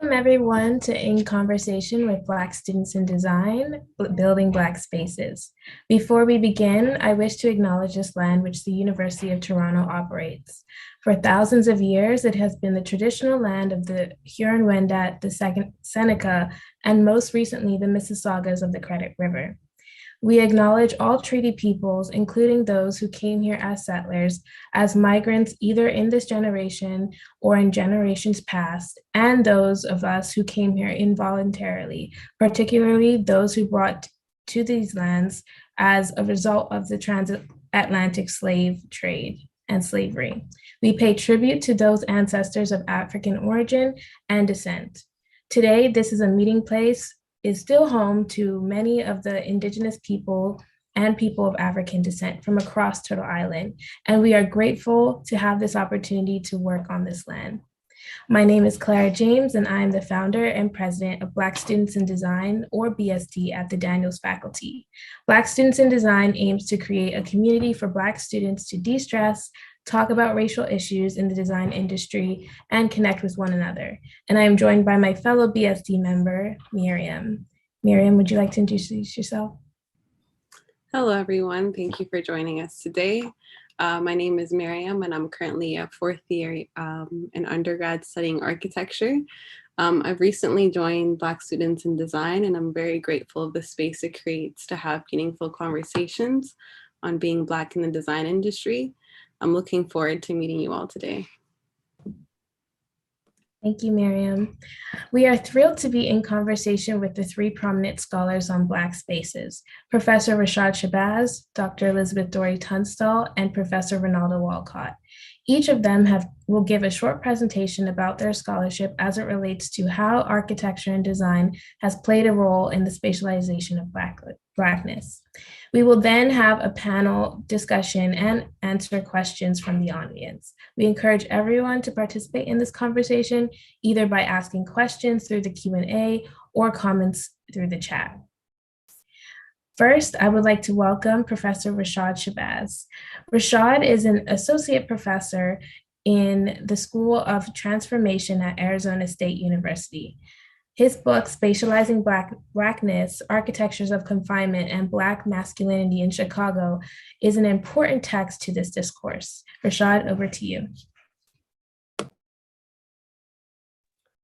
Welcome everyone to In Conversation with Black Students in Design, Building Black Spaces. Before we begin, I wish to acknowledge this land which the University of Toronto operates. For thousands of years, it has been the traditional land of the Huron-Wendat, the Second Seneca, and most recently, the Mississaugas of the Credit River. We acknowledge all treaty peoples, including those who came here as settlers, as migrants either in this generation or in generations past, and those of us who came here involuntarily, particularly those who brought to these lands as a result of the transatlantic slave trade and slavery. We pay tribute to those ancestors of African origin and descent. Today, this is a meeting place is still home to many of the Indigenous people and people of African descent from across Turtle Island, and we are grateful to have this opportunity to work on this land. My name is Clara James, and I am the founder and president of Black Students in Design, or BSD, at the Daniels faculty. Black Students in Design aims to create a community for Black students to de-stress, talk about racial issues in the design industry, and connect with one another. And I am joined by my fellow BSD member, Miriam. Miriam, would you like to introduce yourself? Hello, everyone. Thank you for joining us today. My name is Miriam, and I'm currently a fourth year in undergrad studying architecture. I've recently joined Black Students in Design, and I'm very grateful of the space it creates to have meaningful conversations on being Black in the design industry. I'm looking forward to meeting you all today. Thank you, Miriam. We are thrilled to be in conversation with the three prominent scholars on Black spaces, Professor Rashad Shabazz, Dr. Elizabeth Dori Tunstall, and Professor Rinaldo Walcott. Each of them will give a short presentation about their scholarship as it relates to how architecture and design has played a role in the spatialization of Blackness. We will then have a panel discussion and answer questions from the audience. We encourage everyone to participate in this conversation, either by asking questions through the Q&A or comments through the chat. First, I would like to welcome Professor Rashad Shabazz. Rashad is an associate professor in the School of Transformation at Arizona State University. His book, Spatializing Blackness, Architectures of Confinement and Black Masculinity in Chicago, is an important text to this discourse. Rashad, over to you.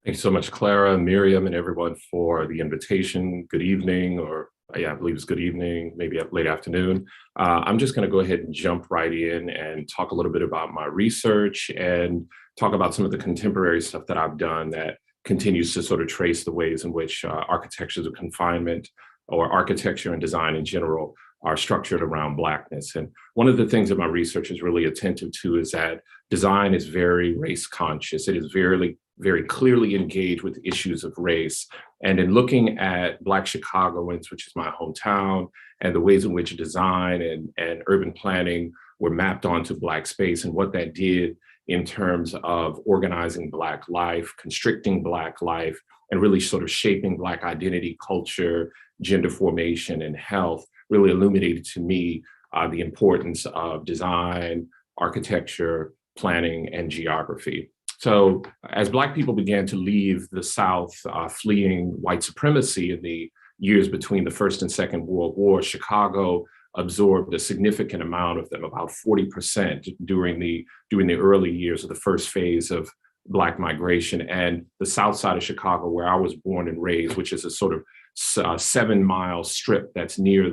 Thanks so much, Clara, Miriam, and everyone for the invitation. Good evening, or I believe it's good evening, maybe late afternoon. I'm just going to go ahead and jump right in and talk a little bit about my research and talk about some of the contemporary stuff that I've done that continues to sort of trace the ways in which architectures of confinement or architecture and design in general are structured around Blackness. And one of the things that my research is really attentive to is that design is very race conscious. It is very clearly engaged with issues of race. And in looking at Black Chicagoans, which is my hometown, and the ways in which design and urban planning were mapped onto Black space and what that did in terms of organizing Black life, constricting Black life, and really sort of shaping Black identity, culture, gender formation, and health, really illuminated to me the importance of design, architecture, planning, and geography. So as Black people began to leave the South, fleeing white supremacy in the years between the First and Second World War, Chicago absorbed a significant amount of them, about 40% during the early years of the first phase of Black migration. And the South side of Chicago, where I was born and raised, which is a sort of 7-mile strip that's near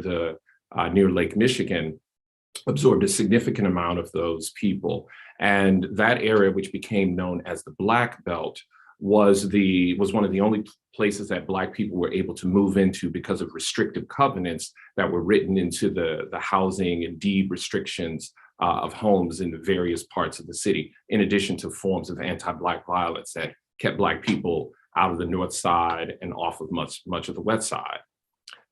Lake Michigan, absorbed a significant amount of those people. And that area, which became known as the Black Belt, was one of the only places that Black people were able to move into because of restrictive covenants that were written into the housing and deed restrictions of homes in the various parts of the city, in addition to forms of anti-Black violence that kept Black people out of the North Side and off of much of the West Side.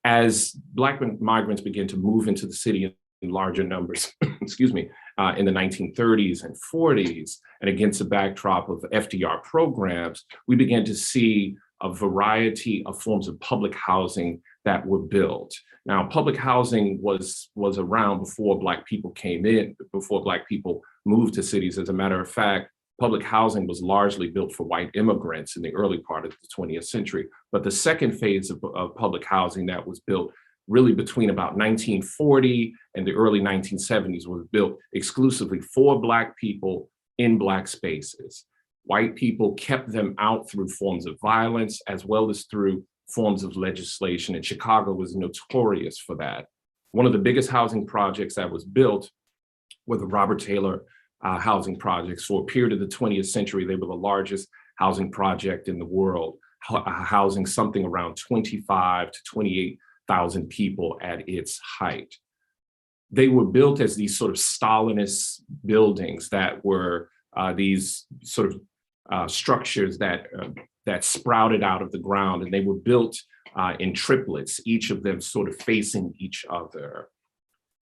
As Black migrants began to move into the city in larger numbers, excuse me, in the 1930s and 40s, and against the backdrop of FDR programs, we began to see a variety of forms of public housing that were built. Now, public housing was around before Black people came in, before Black people moved to cities. As a matter of fact, public housing was largely built for white immigrants in the early part of the 20th century. But the second phase of public housing that was built really between about 1940 and the early 1970s was built exclusively for Black people in Black spaces. White people kept them out through forms of violence as well as through forms of legislation, and Chicago was notorious for that. One of the biggest housing projects that was built were the Robert Taylor housing projects. For a period of the 20th century, they were the largest housing project in the world, housing something around 25 to 28,000 people at its height. They were built as these sort of Stalinist buildings that were these sort of structures that sprouted out of the ground, and they were built in triplets, each of them sort of facing each other.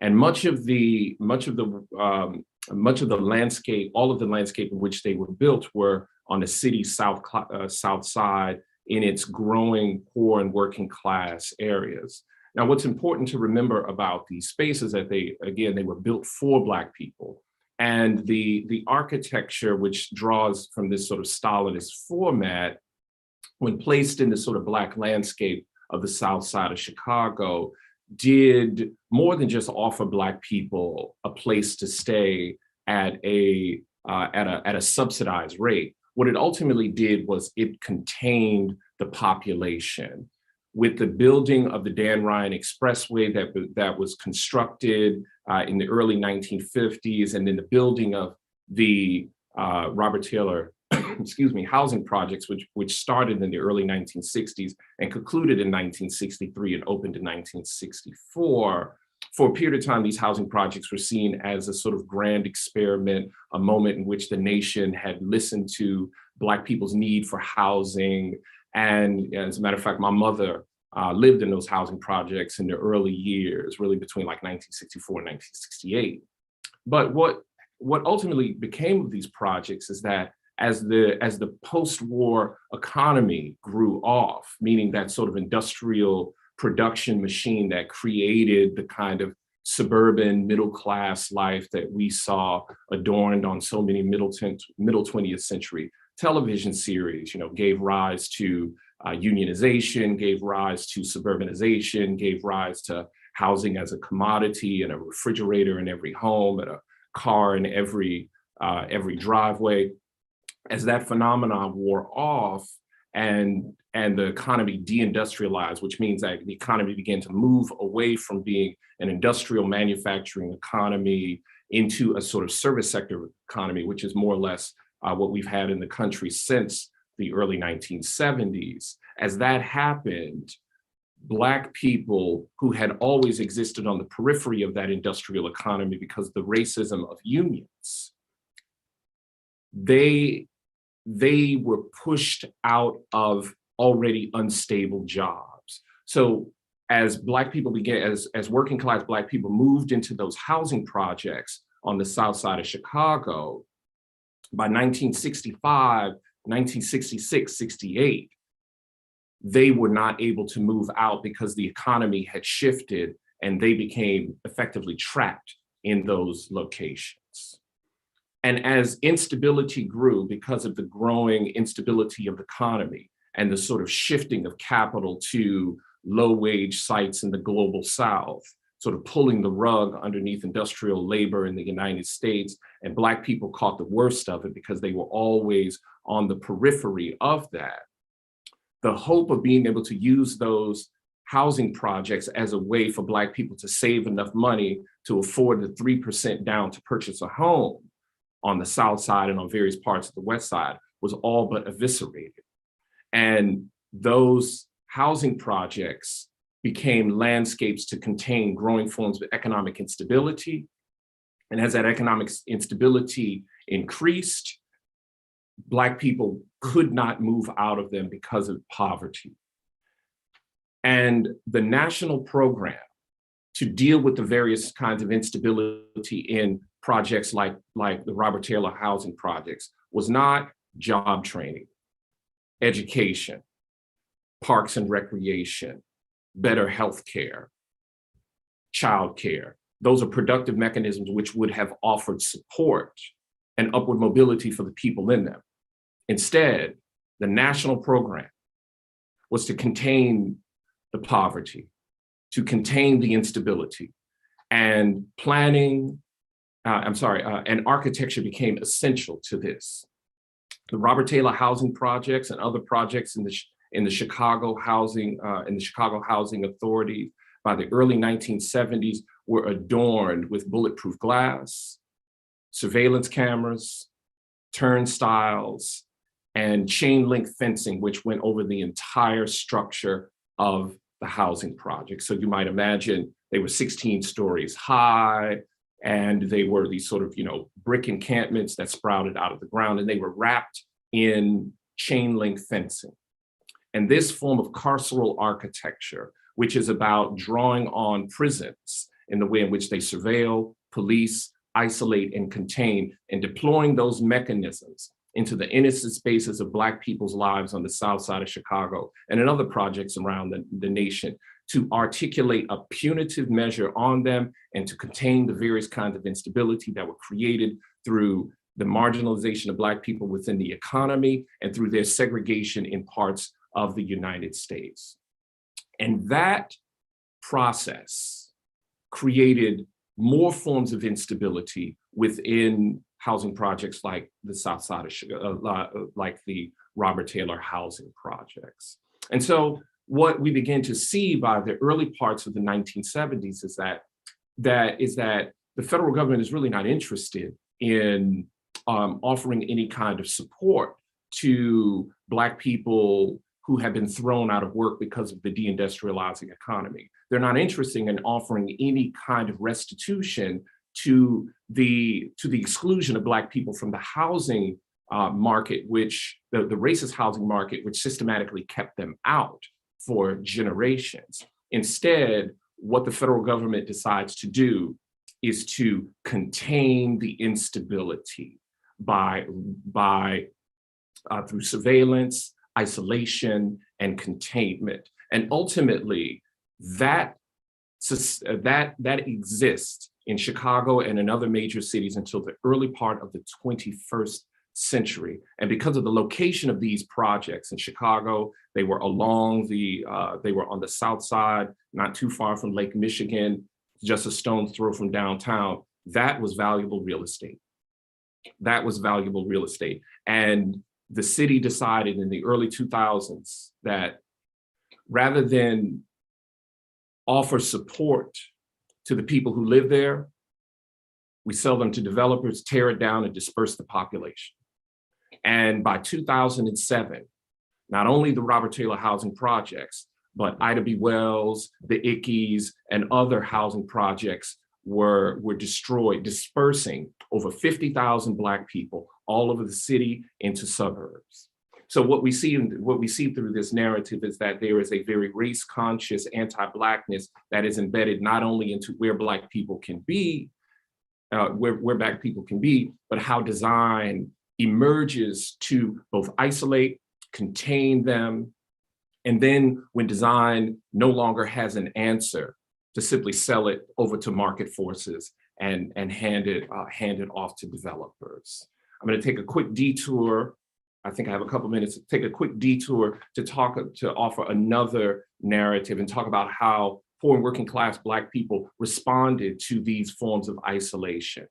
And much of the landscape, all of the landscape in which they were built, were on the city's south side in its growing poor and working class areas. Now, what's important to remember about these spaces that they were built for Black people. And the architecture, which draws from this sort of Stalinist format, when placed in the sort of Black landscape of the South Side of Chicago, did more than just offer Black people a place to stay at a subsidized rate. What it ultimately did was it contained the population. With the building of the Dan Ryan Expressway that was constructed in the early 1950s, and then the building of the Robert Taylor housing projects, which started in the early 1960s and concluded in 1963 and opened in 1964. For a period of time, these housing projects were seen as a sort of grand experiment, a moment in which the nation had listened to Black people's need for housing. And as a matter of fact, my mother lived in those housing projects in the early years, really between like 1964 and 1968. But what ultimately became of these projects is that as the post-war economy grew off, meaning that sort of industrial production machine that created the kind of suburban middle-class life that we saw adorned on so many middle 20th century television series, gave rise to unionization, gave rise to suburbanization, gave rise to housing as a commodity, and a refrigerator in every home, and a car in every driveway. As that phenomenon wore off and the economy deindustrialized, which means that the economy began to move away from being an industrial manufacturing economy into a sort of service sector economy, which is more or less what we've had in the country since the early 1970s. As that happened, Black people who had always existed on the periphery of that industrial economy because of the racism of unions, they were pushed out of already unstable jobs. So as Black people as working class Black people moved into those housing projects on the South Side of Chicago, by 1965, 1966, 68, they were not able to move out because the economy had shifted and they became effectively trapped in those locations. And as instability grew because of the growing instability of the economy and the sort of shifting of capital to low-wage sites in the global South, sort of pulling the rug underneath industrial labor in the United States, and Black people caught the worst of it because they were always on the periphery of that. The hope of being able to use those housing projects as a way for Black people to save enough money to afford the 3% down to purchase a home on the South Side and on various parts of the West Side was all but eviscerated. And those housing projects became landscapes to contain growing forms of economic instability. And as that economic instability increased, Black people could not move out of them because of poverty. And the national program to deal with the various kinds of instability in projects like the Robert Taylor housing projects was not job training, education, parks and recreation, better healthcare, childcare. Those are productive mechanisms which would have offered support and upward mobility for the people in them. Instead, the national program was to contain the poverty, to contain the instability, and and architecture became essential to this. The Robert Taylor housing projects and other projects in the Chicago Housing Authority by the early 1970s were adorned with bulletproof glass, surveillance cameras, turnstiles, and chain link fencing, which went over the entire structure of the housing project. So you might imagine they were 16 stories high, and they were these sort of, brick encampments that sprouted out of the ground, and they were wrapped in chain link fencing. And this form of carceral architecture, which is about drawing on prisons in the way in which they surveil, police, isolate, and contain, and deploying those mechanisms into the innocent spaces of Black people's lives on the South Side of Chicago and in other projects around the nation, to articulate a punitive measure on them and to contain the various kinds of instability that were created through the marginalization of Black people within the economy and through their segregation in parts of the United States. And that process created more forms of instability within housing projects like the South Side of Chicago, like the Robert Taylor housing projects. And so what we begin to see by the early parts of the 1970s is that the federal government is really not interested in offering any kind of support to Black people who have been thrown out of work because of the deindustrializing economy. They're not interested in offering any kind of restitution to the exclusion of Black people from the housing market, which the racist housing market, which systematically kept them out for generations. Instead, what the federal government decides to do is to contain the instability through surveillance, isolation, and containment. And ultimately, that exists in Chicago and in other major cities until the early part of the 21st century. And because of the location of these projects in Chicago, they were on the South Side, not too far from Lake Michigan, just a stone's throw from downtown. That was valuable real estate. And the city decided in the early 2000s that rather than offer support to the people who live there, we sell them to developers, tear it down, and disperse the population. And by 2007, not only the Robert Taylor housing projects, but Ida B. Wells, the Ickeys, and other housing projects were destroyed, dispersing over 50,000 Black people all over the city into suburbs. So what we see through this narrative is that there is a very race-conscious anti-Blackness that is embedded not only into where Black people can be, where Black people can be, but how design emerges to both isolate, contain them, and then when design no longer has an answer, to simply sell it over to market forces and hand it off to developers. I'm going to take a quick detour. I think I have a couple minutes to take a quick detour to offer another narrative and talk about how poor and working class Black people responded to these forms of isolation.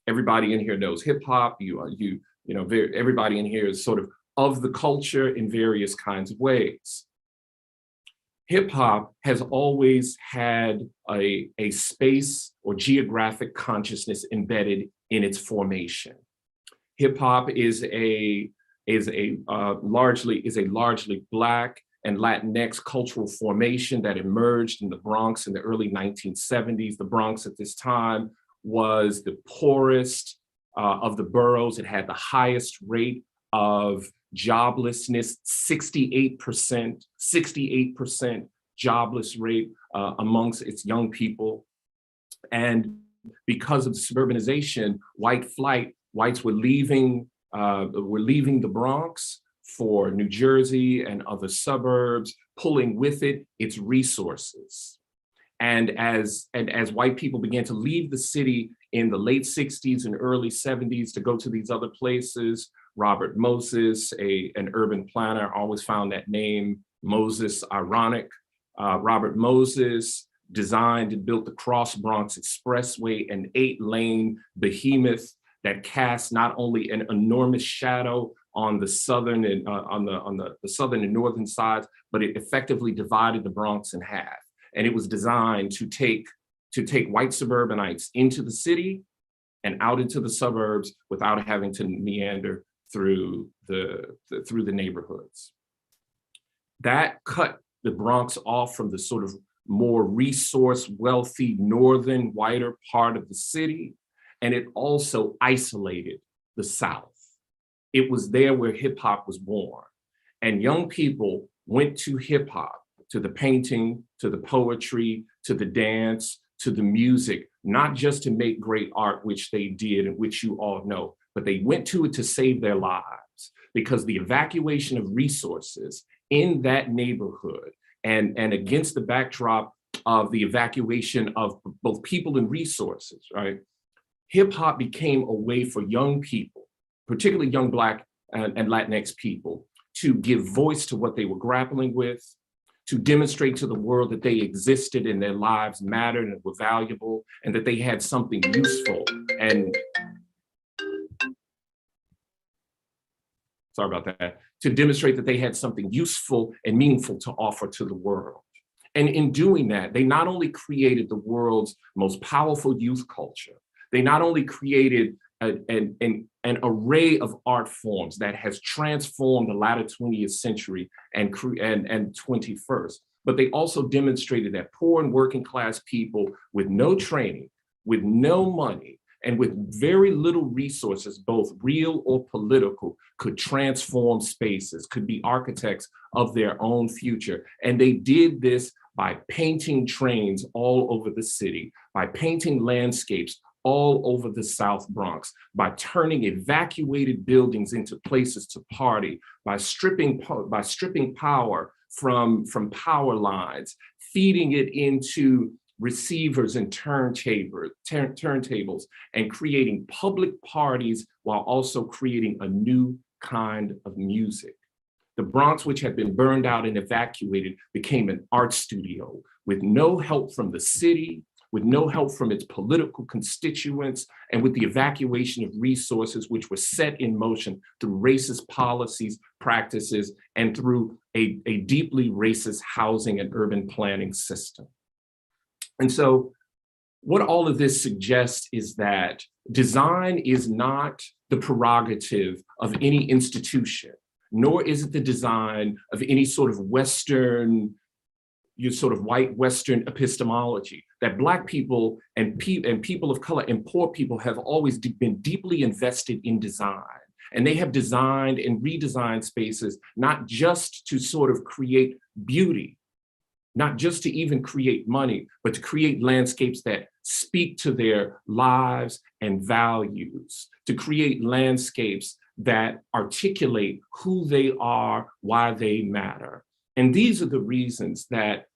Everybody in here knows hip hop. Everybody in here is sort of the culture in various kinds of ways. Hip hop has always had a space or geographic consciousness embedded in its formation. Hip hop is a largely Black and Latinx cultural formation that emerged in the Bronx in the early 1970s. The Bronx at this time was the poorest of the boroughs. It had the highest rate of joblessness, 68% jobless rate amongst its young people. And because of suburbanization, white flight, whites were leaving the Bronx for New Jersey and other suburbs, pulling with it its resources. And as white people began to leave the city in the late 60s and early 70s to go to these other places, Robert Moses, an urban planner, always found that name, Moses, ironic. Robert Moses designed and built the Cross Bronx Expressway, an 8-lane behemoth that cast not only an enormous shadow on the southern and on the southern and northern sides, but it effectively divided the Bronx in half. And it was designed to take white suburbanites into the city and out into the suburbs without having to meander through the neighborhoods. That cut the Bronx off from the sort of more resource wealthy northern whiter part of the city, and it also isolated the South. It was there where hip hop was born, and young people went to hip hop, to the painting, to the poetry, to the dance, to the music, not just to make great art, which they did and which you all know, but they went to it to save their lives, because the evacuation of resources in that neighborhood and against the backdrop of the evacuation of both people and resources, right? Hip hop became a way for young people, particularly young Black and Latinx people, to give voice to what they were grappling with, to demonstrate to the world that they existed and their lives mattered and were valuable, and that they had something useful and, sorry about that, to demonstrate that they had something useful and meaningful to offer to the world. And in doing that, they not only created the world's most powerful youth culture, they not only created an array of art forms that has transformed the latter 20th century and 21st, but they also demonstrated that poor and working class people with no training, with no money, and with very little resources, both real or political, could transform spaces, could be architects of their own future. And they did this by painting trains all over the city, by painting landscapes all over the South Bronx, by turning evacuated buildings into places to party, by stripping power from power lines, feeding it into receivers and turntables, and creating public parties while also creating a new kind of music. The Bronx, which had been burned out and evacuated, became an art studio with no help from the city, with no help from its political constituents, and with the evacuation of resources which were set in motion through racist policies, practices, and through a deeply racist housing and urban planning system. And so what all of this suggests is that design is not the prerogative of any institution, nor is it the design of any sort of Western, sort of white Western epistemology, that Black people and people of color and poor people have always been deeply invested in design. And they have designed and redesigned spaces, not just to sort of create beauty, not just to even create money, but to create landscapes that speak to their lives and values, to create landscapes that articulate who they are, why they matter. And these are the reasons that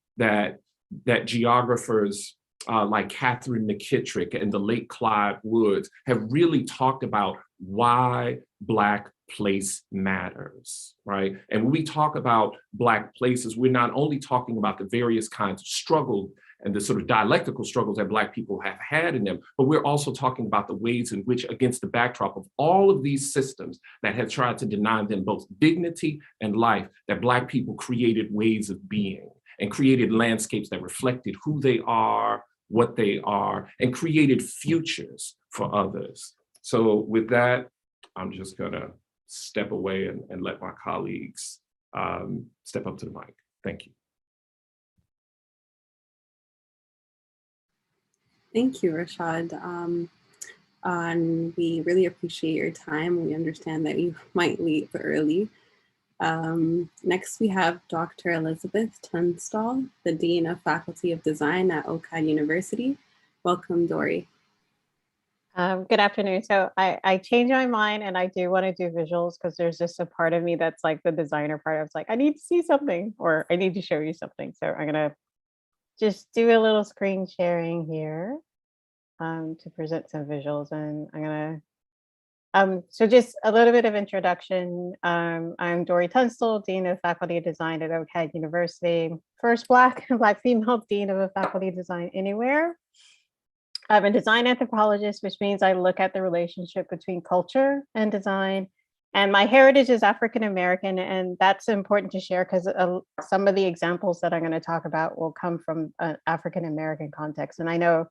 geographers like Catherine McKittrick and the late Clyde Woods have really talked about why Black place matters, right? And when we talk about Black places, we're not only talking about the various kinds of struggle and the sort of dialectical struggles that Black people have had in them, but we're also talking about the ways in which, against the backdrop of all of these systems that have tried to deny them both dignity and life, that Black people created ways of being and created landscapes that reflected who they are, what they are, and created futures for others. So with that, I'm just gonna step away and let my colleagues step up to the mic. Thank you. Thank you, Rashad. And we really appreciate your time. We understand that you might leave early. Next, we have Dr. Elizabeth Tunstall, the Dean of Faculty of Design at OCAD University. Welcome, Dori. Good afternoon. So I changed my mind and I do want to do visuals because there's just a part of me that's like the designer part. I was like, I need to see something or I need to show you something. So I'm going to just do a little screen sharing here to present some visuals, and I'm gonna so just a little bit of introduction. I'm Dori Tunstall, Dean of Faculty of Design at Oak University. First Black female Dean of a Faculty of Design anywhere. I'm a design anthropologist, which means I look at the relationship between culture and design. And my heritage is African American, and that's important to share because some of the examples that I'm going to talk about will come from an African American context. And I know,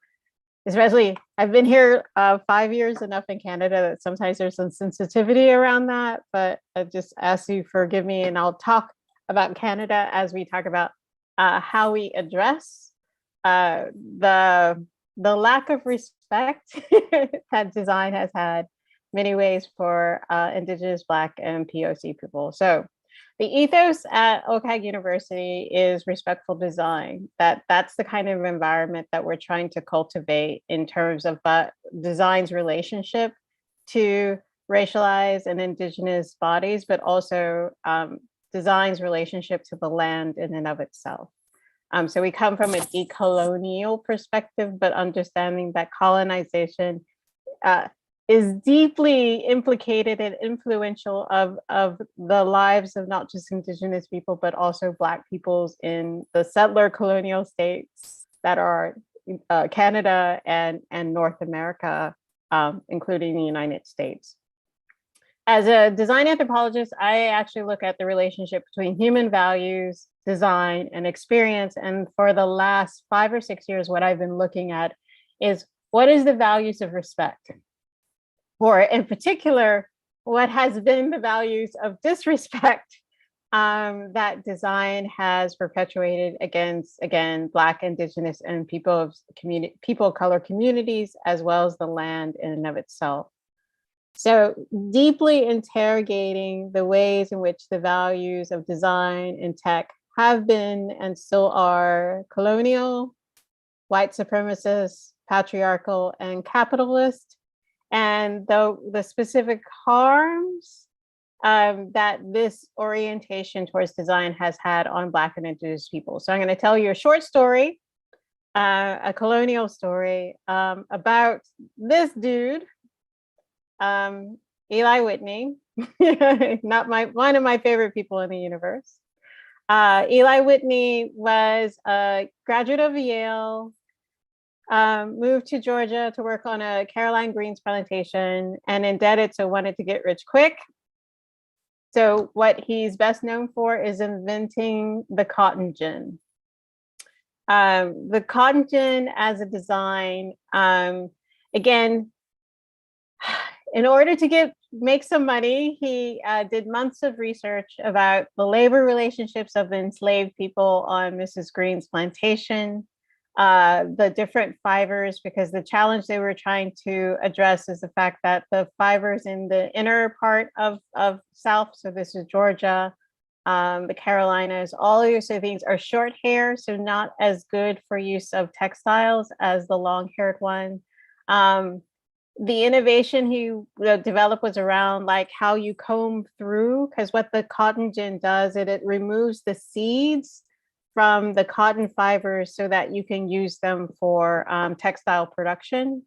especially, I've been here 5 years enough in Canada that sometimes there's some sensitivity around that, but I just ask you forgive me, and I'll talk about Canada as we talk about how we address the lack of respect that design has had many ways for Indigenous, Black, and POC people. So the ethos at Oak University is respectful design. That's the kind of environment that we're trying to cultivate in terms of design's relationship to racialized and Indigenous bodies, but also design's relationship to the land in and of itself. So we come from a decolonial perspective, but understanding that colonization is deeply implicated and influential of the lives of not just Indigenous people, but also Black peoples in the settler colonial states that are Canada and North America, including the United States. As a design anthropologist, I actually look at the relationship between human values, design, and experience. And for the last 5 or 6 years, what I've been looking at is what is the values of respect? Or in particular, what has been the values of disrespect that design has perpetuated against, again, Black, Indigenous, and people of color communities, as well as the land in and of itself. So deeply interrogating the ways in which the values of design and tech have been and still are colonial, white supremacist, patriarchal, and capitalist, and the specific harms that this orientation towards design has had on Black and Indigenous people. So I'm going to tell you a short story, a colonial story about this dude, Eli Whitney, one of my favorite people in the universe. Eli Whitney was a graduate of Yale, moved to Georgia to work on a Caroline Greens plantation, and indebted, so wanted to get rich quick. So what he's best known for is inventing the cotton gin. The cotton gin as a design, again, in order to make some money, he did months of research about the labor relationships of the enslaved people on Mrs. Green's plantation, the different fibers, because the challenge they were trying to address is the fact that the fibers in the inner part of South, so this is Georgia, the Carolinas, all of these things are short hair, so not as good for use of textiles as the long-haired one. The innovation he developed was around like how you comb through, because what the cotton gin does, it removes the seeds from the cotton fibers so that you can use them for textile production.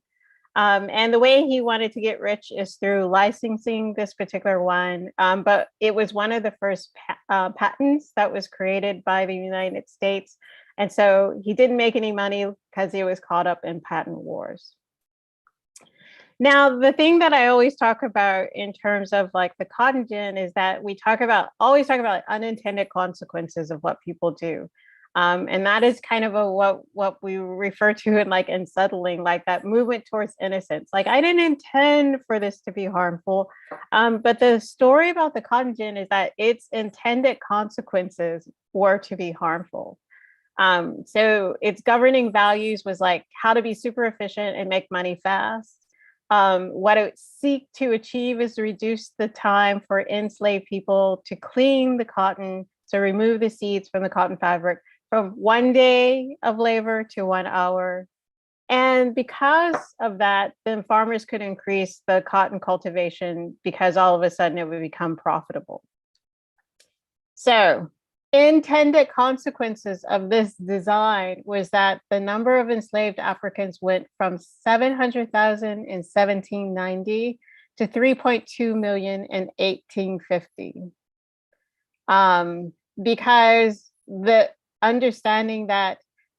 And the way he wanted to get rich is through licensing this particular one, but it was one of the first patents that was created by the United States. And so he didn't make any money because he was caught up in patent wars. Now, the thing that I always talk about in terms of like the cotton gin is that we always talk about like unintended consequences of what people do. And that is kind of what we refer to in like unsettling, like that movement towards innocence. Like I didn't intend for this to be harmful, but the story about the cotton gin is that its intended consequences were to be harmful. So its governing values was like how to be super efficient and make money fast. What it seek to achieve is to reduce the time for enslaved people to clean the cotton, to remove the seeds from the cotton fabric from 1 day of labor to 1 hour. And because of that, then farmers could increase the cotton cultivation because all of a sudden it would become profitable. So intended consequences of this design was that the number of enslaved Africans went from 700,000 in 1790 to 3.2 million in 1850. Because the understanding that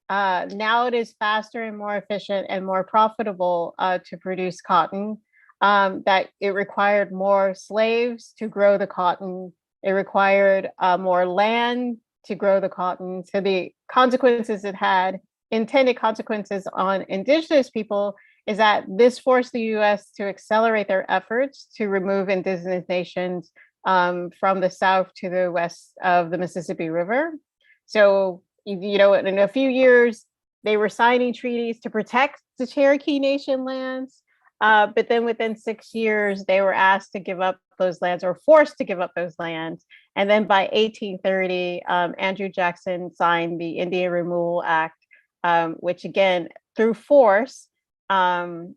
now it is faster and more efficient and more profitable to produce cotton, that it required more slaves to grow the cotton. It required more land to grow the cotton. So the consequences it had, intended consequences on indigenous people, is that this forced the US to accelerate their efforts to remove indigenous nations from the south to the west of the Mississippi River. So, you know, in a few years, they were signing treaties to protect the Cherokee Nation lands. But then within 6 years, they were asked to give up those lands or forced to give up those lands. And then by 1830, Andrew Jackson signed the Indian Removal Act, which again, through force, set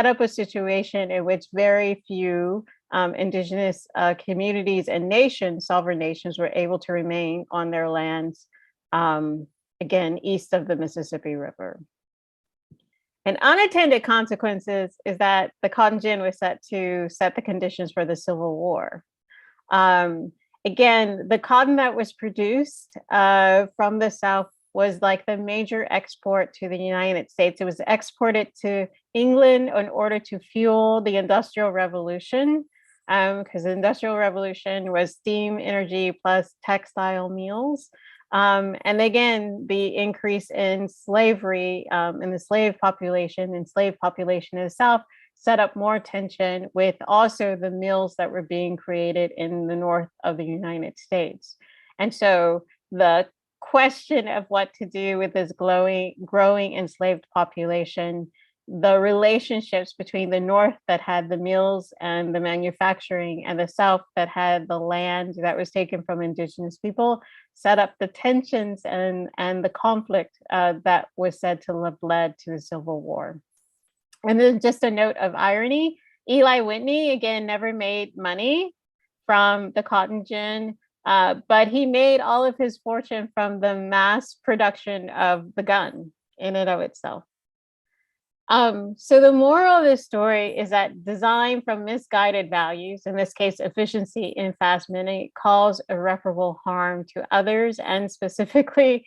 up a situation in which very few indigenous communities and nations, sovereign nations, were able to remain on their lands, again, east of the Mississippi River. And unintended consequences is that the cotton gin was set to set the conditions for the Civil War. Again, the cotton that was produced from the South was like the major export to the United States. It was exported to England in order to fuel the Industrial Revolution, because the Industrial Revolution was steam energy plus textile mills. And again, the increase in slavery in the enslaved population in the South set up more tension with also the mills that were being created in the north of the United States. And so the question of what to do with this growing enslaved population, the relationships between the north that had the mills and the manufacturing and the south that had the land that was taken from indigenous people, set up the tensions and the conflict that was said to have led to the Civil War. And then just a note of irony, Eli Whitney, again, never made money from the cotton gin, but he made all of his fortune from the mass production of the gun in and of itself. So the moral of this story is that design from misguided values, in this case, efficiency and fast money, cause irreparable harm to others, and specifically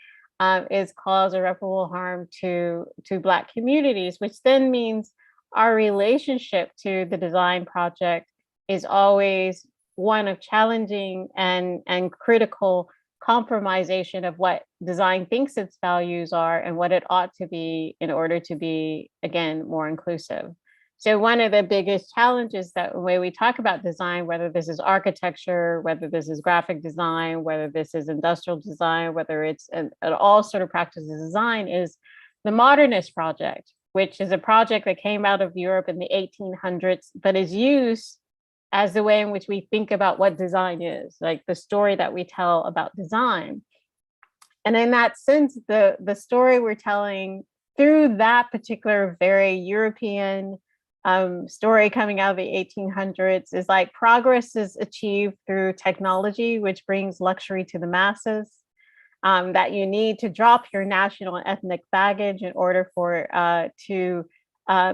is cause irreparable harm to Black communities, which then means our relationship to the design project is always one of challenging and critical compromisation of what design thinks its values are and what it ought to be in order to be, again, more inclusive. So one of the biggest challenges that when we talk about design, whether this is architecture, whether this is graphic design, whether this is industrial design, whether it's all sort of practices of design, is the modernist project, which is a project that came out of Europe in the 1800s, but is used as the way in which we think about what design is, like the story that we tell about design. And in that sense, the story we're telling through that particular very European story coming out of the 1800s is like progress is achieved through technology, which brings luxury to the masses, that you need to drop your national and ethnic baggage in order for to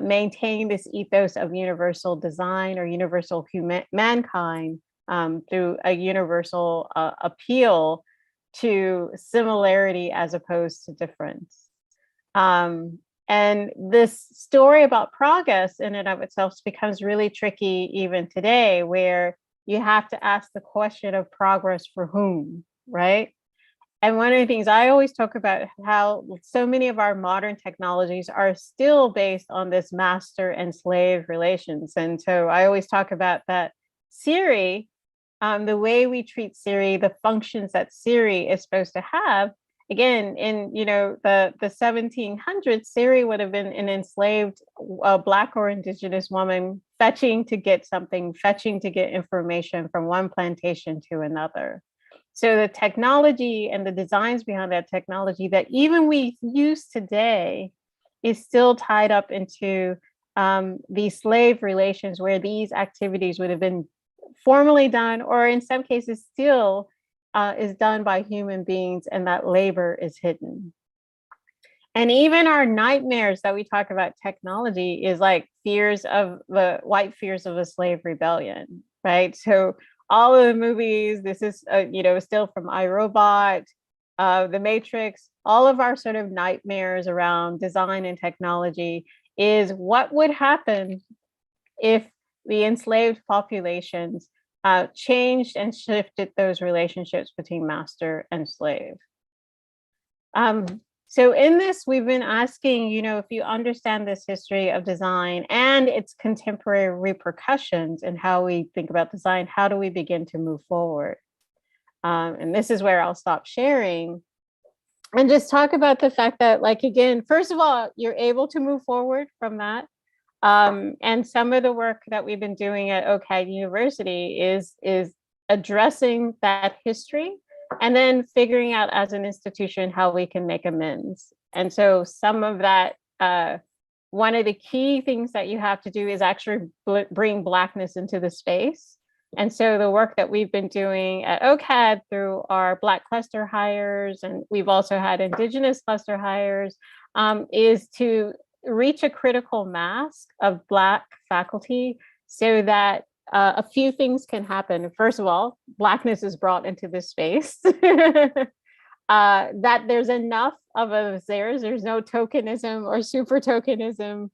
maintain this ethos of universal design or universal mankind through a universal appeal to similarity as opposed to difference. And this story about progress in and of itself becomes really tricky even today, where you have to ask the question of progress for whom, right? And one of the things I always talk about how so many of our modern technologies are still based on this master and slave relations. And so I always talk about that Siri, the way we treat Siri, the functions that Siri is supposed to have. Again, in the 1700s, Siri would have been an enslaved Black or indigenous woman fetching to get something, fetching to get information from one plantation to another. So the technology and the designs behind that technology that even we use today is still tied up into these slave relations where these activities would have been formally done, or in some cases still is done by human beings, and that labor is hidden. And even our nightmares that we talk about technology is like fears of the white fears of a slave rebellion, right? So all of the movies, this is, still from iRobot, The Matrix, all of our sort of nightmares around design and technology is what would happen if the enslaved populations changed and shifted those relationships between master and slave. So in this, we've been asking, if you understand this history of design and its contemporary repercussions and how we think about design, how do we begin to move forward? And this is where I'll stop sharing and just talk about the fact that, like, again, first of all, you're able to move forward from that. And some of the work that we've been doing at OCAD University is addressing that history and then figuring out as an institution how we can make amends. And so some of that, one of the key things that you have to do is actually bring Blackness into the space. And so the work that we've been doing at OCAD through our Black cluster hires, and we've also had Indigenous cluster hires, is to reach a critical mass of Black faculty so that a few things can happen. First of all, Blackness is brought into this space, that there's enough of us there's no tokenism or super tokenism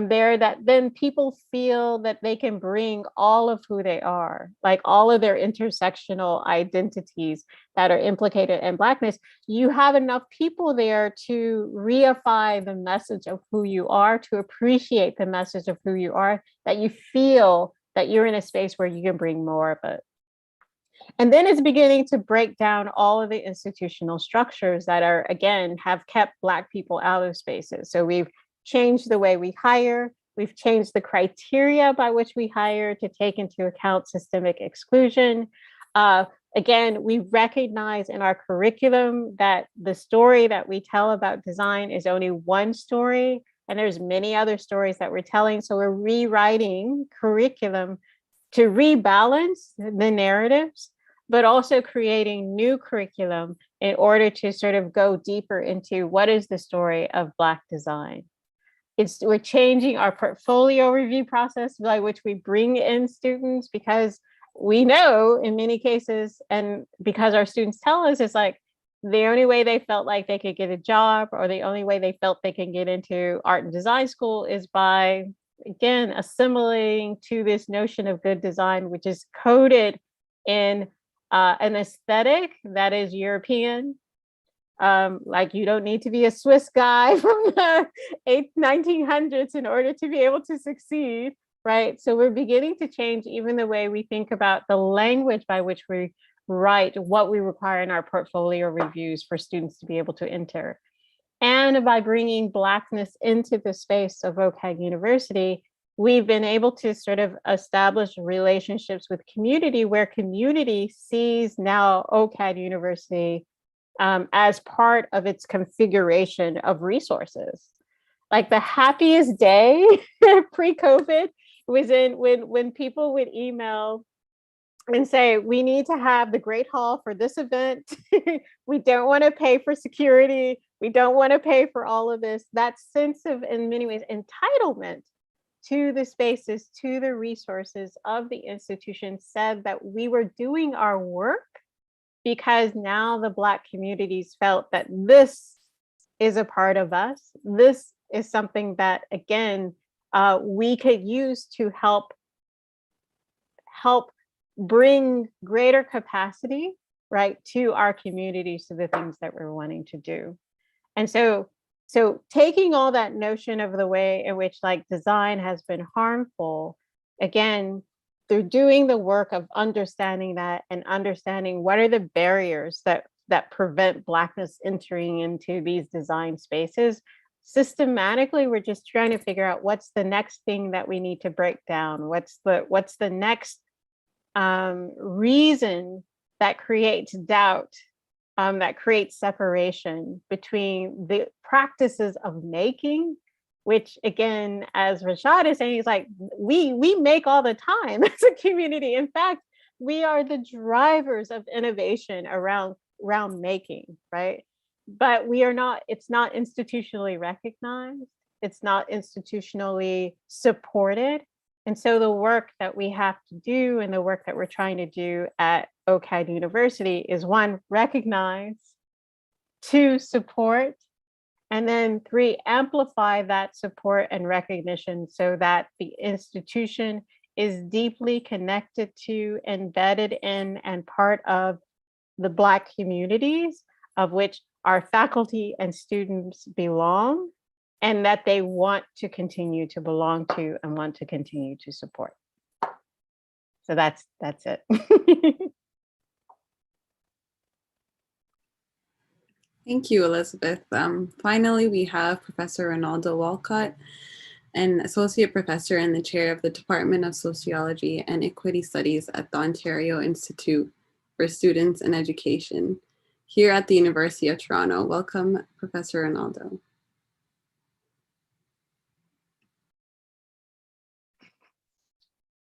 there, that then people feel that they can bring all of who they are, like all of their intersectional identities that are implicated in Blackness. You have enough people there to reify the message of who you are, to appreciate the message of who you are, that you feel that you're in a space where you can bring more of it. And then it's beginning to break down all of the institutional structures that are, again, have kept Black people out of spaces. So we've changed the way we hire. We've changed the criteria by which we hire to take into account systemic exclusion. Again, we recognize in our curriculum that the story that we tell about design is only one story, and there's many other stories that we're telling. So we're rewriting curriculum to rebalance the narratives, but also creating new curriculum in order to sort of go deeper into what is the story of Black design. We're changing our portfolio review process by which we bring in students, because we know in many cases, and because our students tell us, it's like the only way they felt like they could get a job, or the only way they felt they can get into art and design school, is by, again, assimilating to this notion of good design, which is coded in an aesthetic that is European. Like, you don't need to be a Swiss guy from the 1900s in order to be able to succeed, right? So we're beginning to change even the way we think about the language by which we write what we require in our portfolio reviews for students to be able to enter. And by bringing Blackness into the space of OCAD University, we've been able to sort of establish relationships with community, where community sees now OCAD University as part of its configuration of resources. Like, the happiest day pre-COVID was when people would email and say, we need to have the Great Hall for this event. We don't want to pay for security. We don't want to pay for all of this. That sense of, in many ways, entitlement to the spaces, to the resources of the institution, said that we were doing our work because now the Black communities felt that this is a part of us. This is something that, again, we could use to help bring greater capacity, right, to our communities, to the things that we're wanting to do. And so taking all that notion of the way in which, like, design has been harmful, again, through doing the work of understanding that and understanding what are the barriers that prevent Blackness entering into these design spaces, systematically, we're just trying to figure out what's the next thing that we need to break down. What's the next reason that creates doubt, that creates separation between the practices of making, which, again, as Rashad is saying, is like, we make all the time as a community. In fact, we are the drivers of innovation around making, right? But we are not, it's not institutionally recognized. It's not institutionally supported. And so the work that we have to do and the work that we're trying to do at OCAD University is one, recognize, two, support, and then three, amplify that support and recognition so that the institution is deeply connected to, embedded in, and part of the Black communities of which our faculty and students belong, and that they want to continue to belong to and want to continue to support. So that's it. Thank you, Elizabeth. Finally, we have Professor Rinaldo Walcott, an associate professor and the chair of the Department of Sociology and Equity Studies at the Ontario Institute for Students and Education here at the University of Toronto. Welcome, Professor Rinaldo.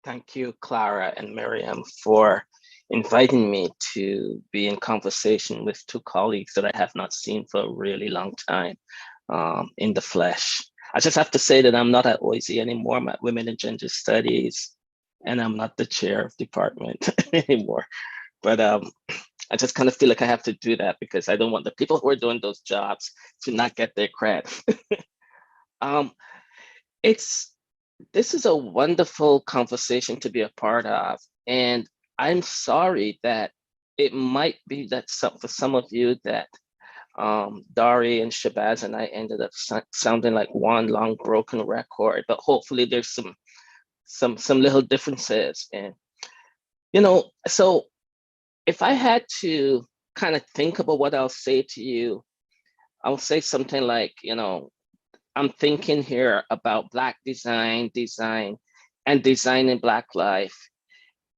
Thank you, Clara and Miriam, for inviting me to be in conversation with two colleagues that I have not seen for a really long time in the flesh. I just have to say that I'm not at OISE anymore. I'm at Women and Gender Studies, and I'm not the chair of department anymore. But I just kind of feel like I have to do that because I don't want the people who are doing those jobs to not get their credit. This is a wonderful conversation to be a part of. And I'm sorry that it might be that for some of you that Dori and Shabazz and I ended up sounding like one long broken record, but hopefully there's some little differences. And, so if I had to kind of think about what I'll say to you, I'll say something like, I'm thinking here about Black design, and design in Black life.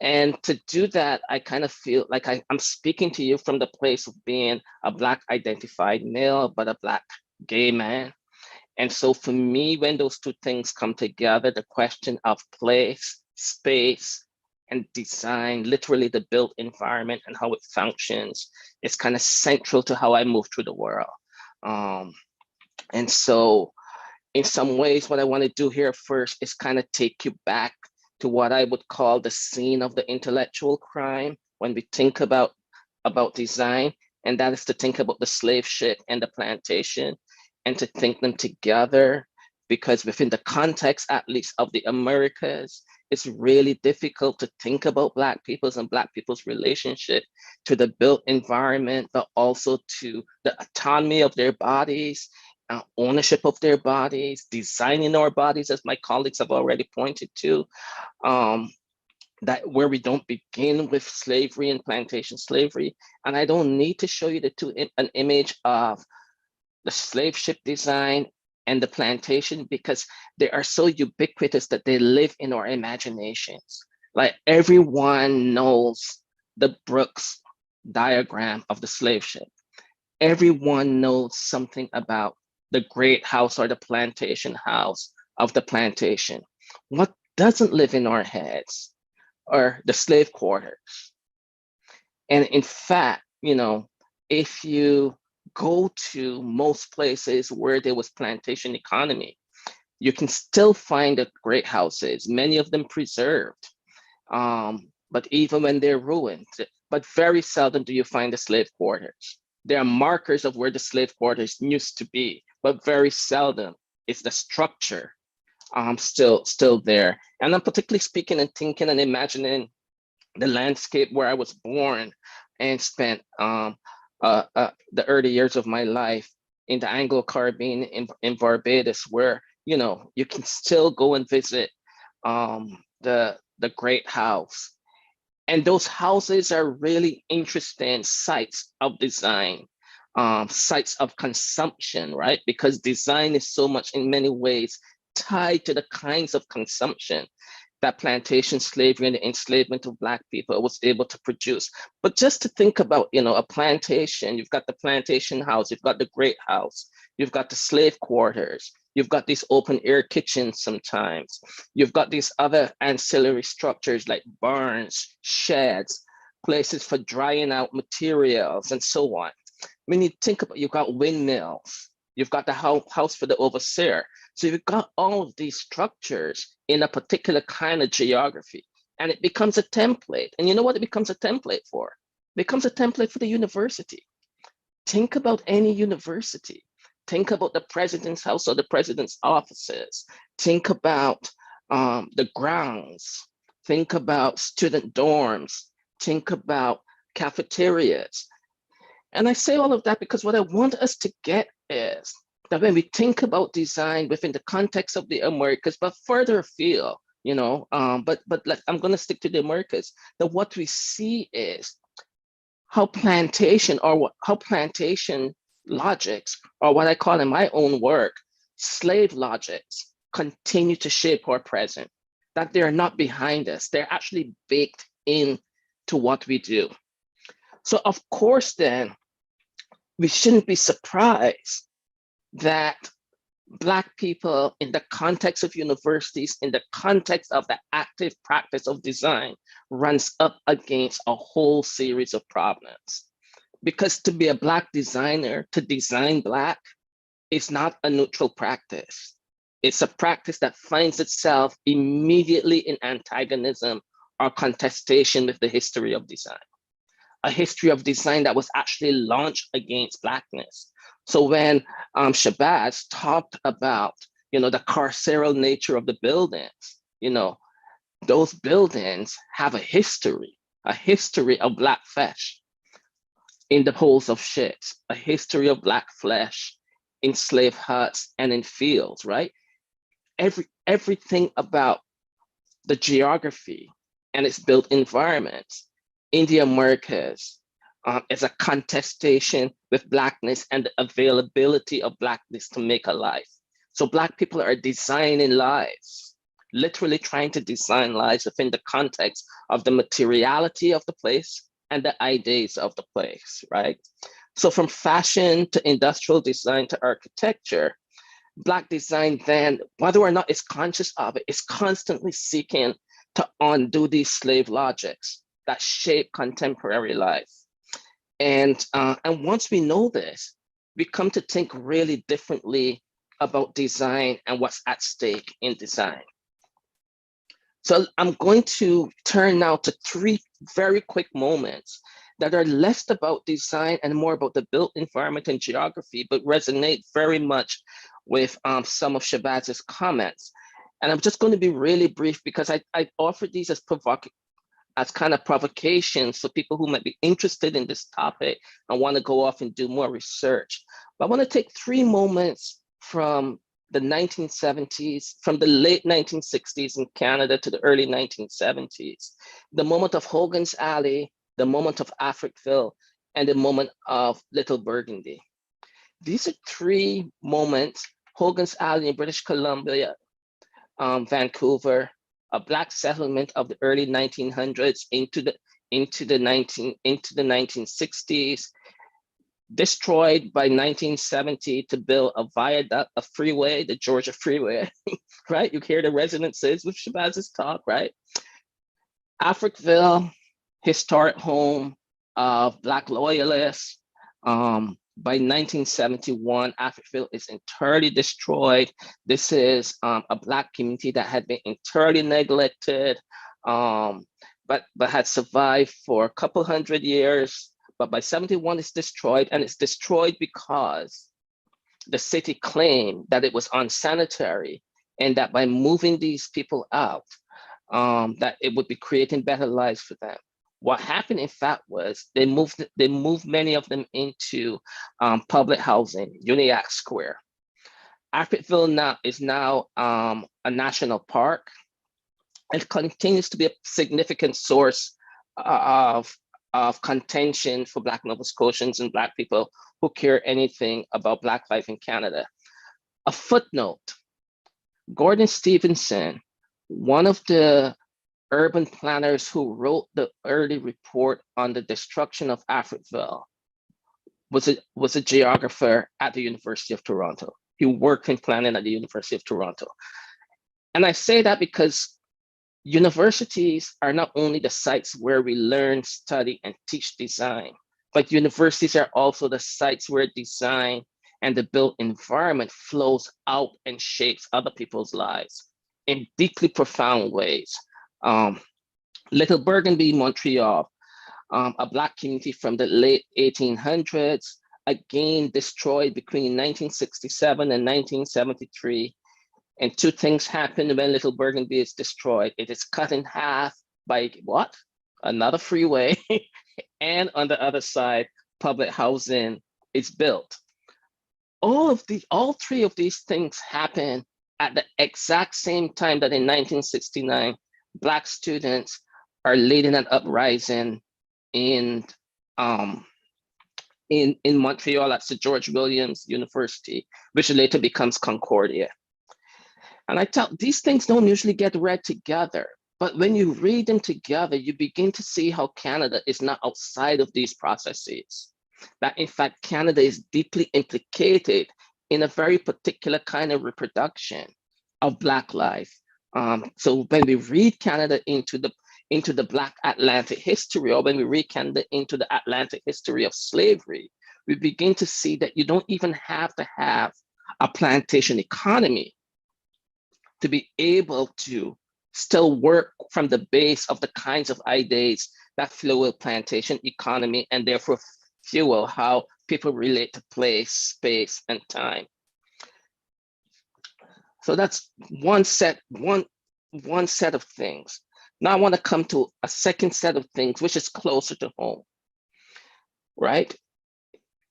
And to do that, I kind of feel like I'm speaking to you from the place of being a Black identified male, but a Black gay man. And so for me, when those two things come together, the question of place, space, and design, literally the built environment and how it functions, is kind of central to how I move through the world. And so in some ways, what I want to do here first is kind of take you back to what I would call the scene of the intellectual crime when we think about design, and that is to think about the slave ship and the plantation and to think them together, because within the context, at least of the Americas, it's really difficult to think about Black people's and Black people's relationship to the built environment, but also to the autonomy of their bodies, ownership of their bodies, designing our bodies, as my colleagues have already pointed to, that where we don't begin with slavery and plantation slavery. And I don't need to show you an image of the slave ship design and the plantation, because they are so ubiquitous that they live in our imaginations. Like everyone knows the Brooks diagram of the slave ship. Everyone knows something about the great house or the plantation house of the plantation. What doesn't live in our heads are the slave quarters. And in fact, if you go to most places where there was plantation economy, you can still find the great houses, many of them preserved, but even when they're ruined, but very seldom do you find the slave quarters. There are markers of where the slave quarters used to be, but very seldom is the structure still there. And I'm particularly speaking and thinking and imagining the landscape where I was born and spent the early years of my life in the Anglo-Caribbean in Barbados, where you can still go and visit the Great House. And those houses are really interesting sites of design, sites of consumption, right? Because design is so much in many ways tied to the kinds of consumption that plantation slavery and the enslavement of Black people was able to produce. But just to think about, a plantation, you've got the plantation house, you've got the Great House, you've got the slave quarters, You've got these open air kitchens sometimes. You've got these other ancillary structures like barns, sheds, places for drying out materials, and so on. When you think about, you've got windmills, you've got the house for the overseer. So you've got all of these structures in a particular kind of geography, and it becomes a template. And you know what it becomes a template for? It becomes a template for the university. Think about any university. Think about the president's house or the president's offices. Think about the grounds. Think about student dorms. Think about cafeterias. And I say all of that because what I want us to get is that when we think about design within the context of the Americas, but further afield, but I'm going to stick to the Americas, that what we see is how plantation logics, or what I call in my own work, slave logics, continue to shape our present, that they're not behind us, they're actually baked into what we do. So of course then, we shouldn't be surprised that Black people in the context of universities, in the context of the active practice of design, runs up against a whole series of problems. Because to be a Black designer, to design Black, is not a neutral practice. It's a practice that finds itself immediately in antagonism or contestation with the history of design. A history of design that was actually launched against Blackness. So when Shabazz talked about, the carceral nature of the buildings, those buildings have a history of Black flesh in the holes of ships, a history of Black flesh in slave huts and in fields, right? Everything about the geography and its built environments in the Americas is a contestation with Blackness and the availability of Blackness to make a life. So Black people are designing lives, literally trying to design lives within the context of the materiality of the place and the ideas of the place, right? So from fashion to industrial design to architecture, Black design then, whether or not it's conscious of it, is constantly seeking to undo these slave logics that shape contemporary life. And once we know this, we come to think really differently about design and what's at stake in design. So I'm going to turn now to 3 very quick moments that are less about design and more about the built environment and geography, but resonate very much with some of Shabazz's comments. And I'm just going to be really brief because I offer these as kind of provocations for people who might be interested in this topic and want to go off and do more research. But I want to take 3 moments from the 1970s, from the late 1960s in Canada to the early 1970s, the moment of Hogan's Alley, the moment of Africville, and the moment of Little Burgundy. These are 3 moments: Hogan's Alley in British Columbia, Vancouver, a Black settlement of the early 1900s into the 1960s, destroyed by 1970 to build a viaduct, a freeway, the Georgia Freeway, right? You hear the resonances with Shabazz's talk, right? Africville, historic home of Black loyalists. By 1971, Africville is entirely destroyed. This is a Black community that had been entirely neglected, but had survived for a couple hundred years. But by 71, it's destroyed, and it's destroyed because the city claimed that it was unsanitary and that by moving these people out, that it would be creating better lives for them. What happened, in fact, was they moved many of them into public housing, Uniacke Square. Africville is now a national park. It continues to be a significant source of contention for Black Nova Scotians and Black people who care anything about Black life in Canada. A footnote: Gordon Stevenson, one of the urban planners who wrote the early report on the destruction of Africville, was a geographer at the University of Toronto. He worked in planning at the University of Toronto. And I say that because universities are not only the sites where we learn, study, and teach design, but universities are also the sites where design and the built environment flows out and shapes other people's lives in deeply profound ways. Little Burgundy, Montreal, a Black community from the late 1800s, again destroyed between 1967 and 1973. And two things happen when Little Burgundy is destroyed. It is cut in half by what? Another freeway. And on the other side, public housing is built. All three of these things happen at the exact same time that in 1969, Black students are leading an uprising in Montreal at Sir George Williams University, which later becomes Concordia. And I tell these things don't usually get read together, but when you read them together, you begin to see how Canada is not outside of these processes. That in fact, Canada is deeply implicated in a very particular kind of reproduction of Black life. So when we read Canada into the Black Atlantic history, or when we read Canada into the Atlantic history of slavery, we begin to see that you don't even have to have a plantation economy to be able to still work from the base of the kinds of ideas that fuel plantation economy and therefore fuel how people relate to place, space, and time. So that's one set of things. Now I want to come to a second set of things, which is closer to home, right?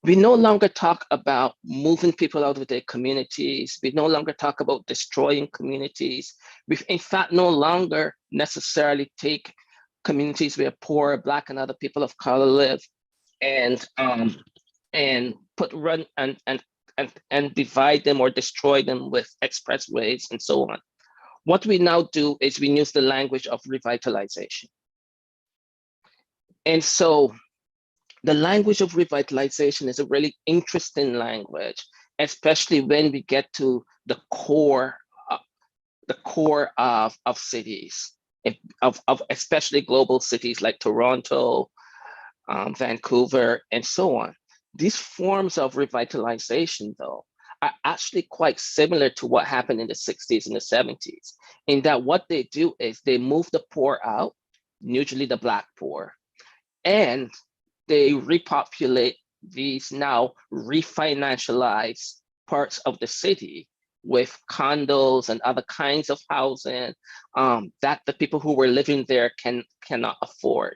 We no longer talk about moving people out of their communities. We no longer talk about destroying communities. We, in fact, no longer necessarily take communities where poor, Black, and other people of color live and divide them or destroy them with expressways and so on. What we now do is we use the language of revitalization. And so the language of revitalization is a really interesting language, especially when we get to the core of cities, of especially global cities like Toronto, Vancouver, and so on. These forms of revitalization, though, are actually quite similar to what happened in the 60s and the 70s, in that what they do is they move the poor out, usually the Black poor, and they repopulate these now refinancialized parts of the city with condos and other kinds of housing that the people who were living there cannot afford.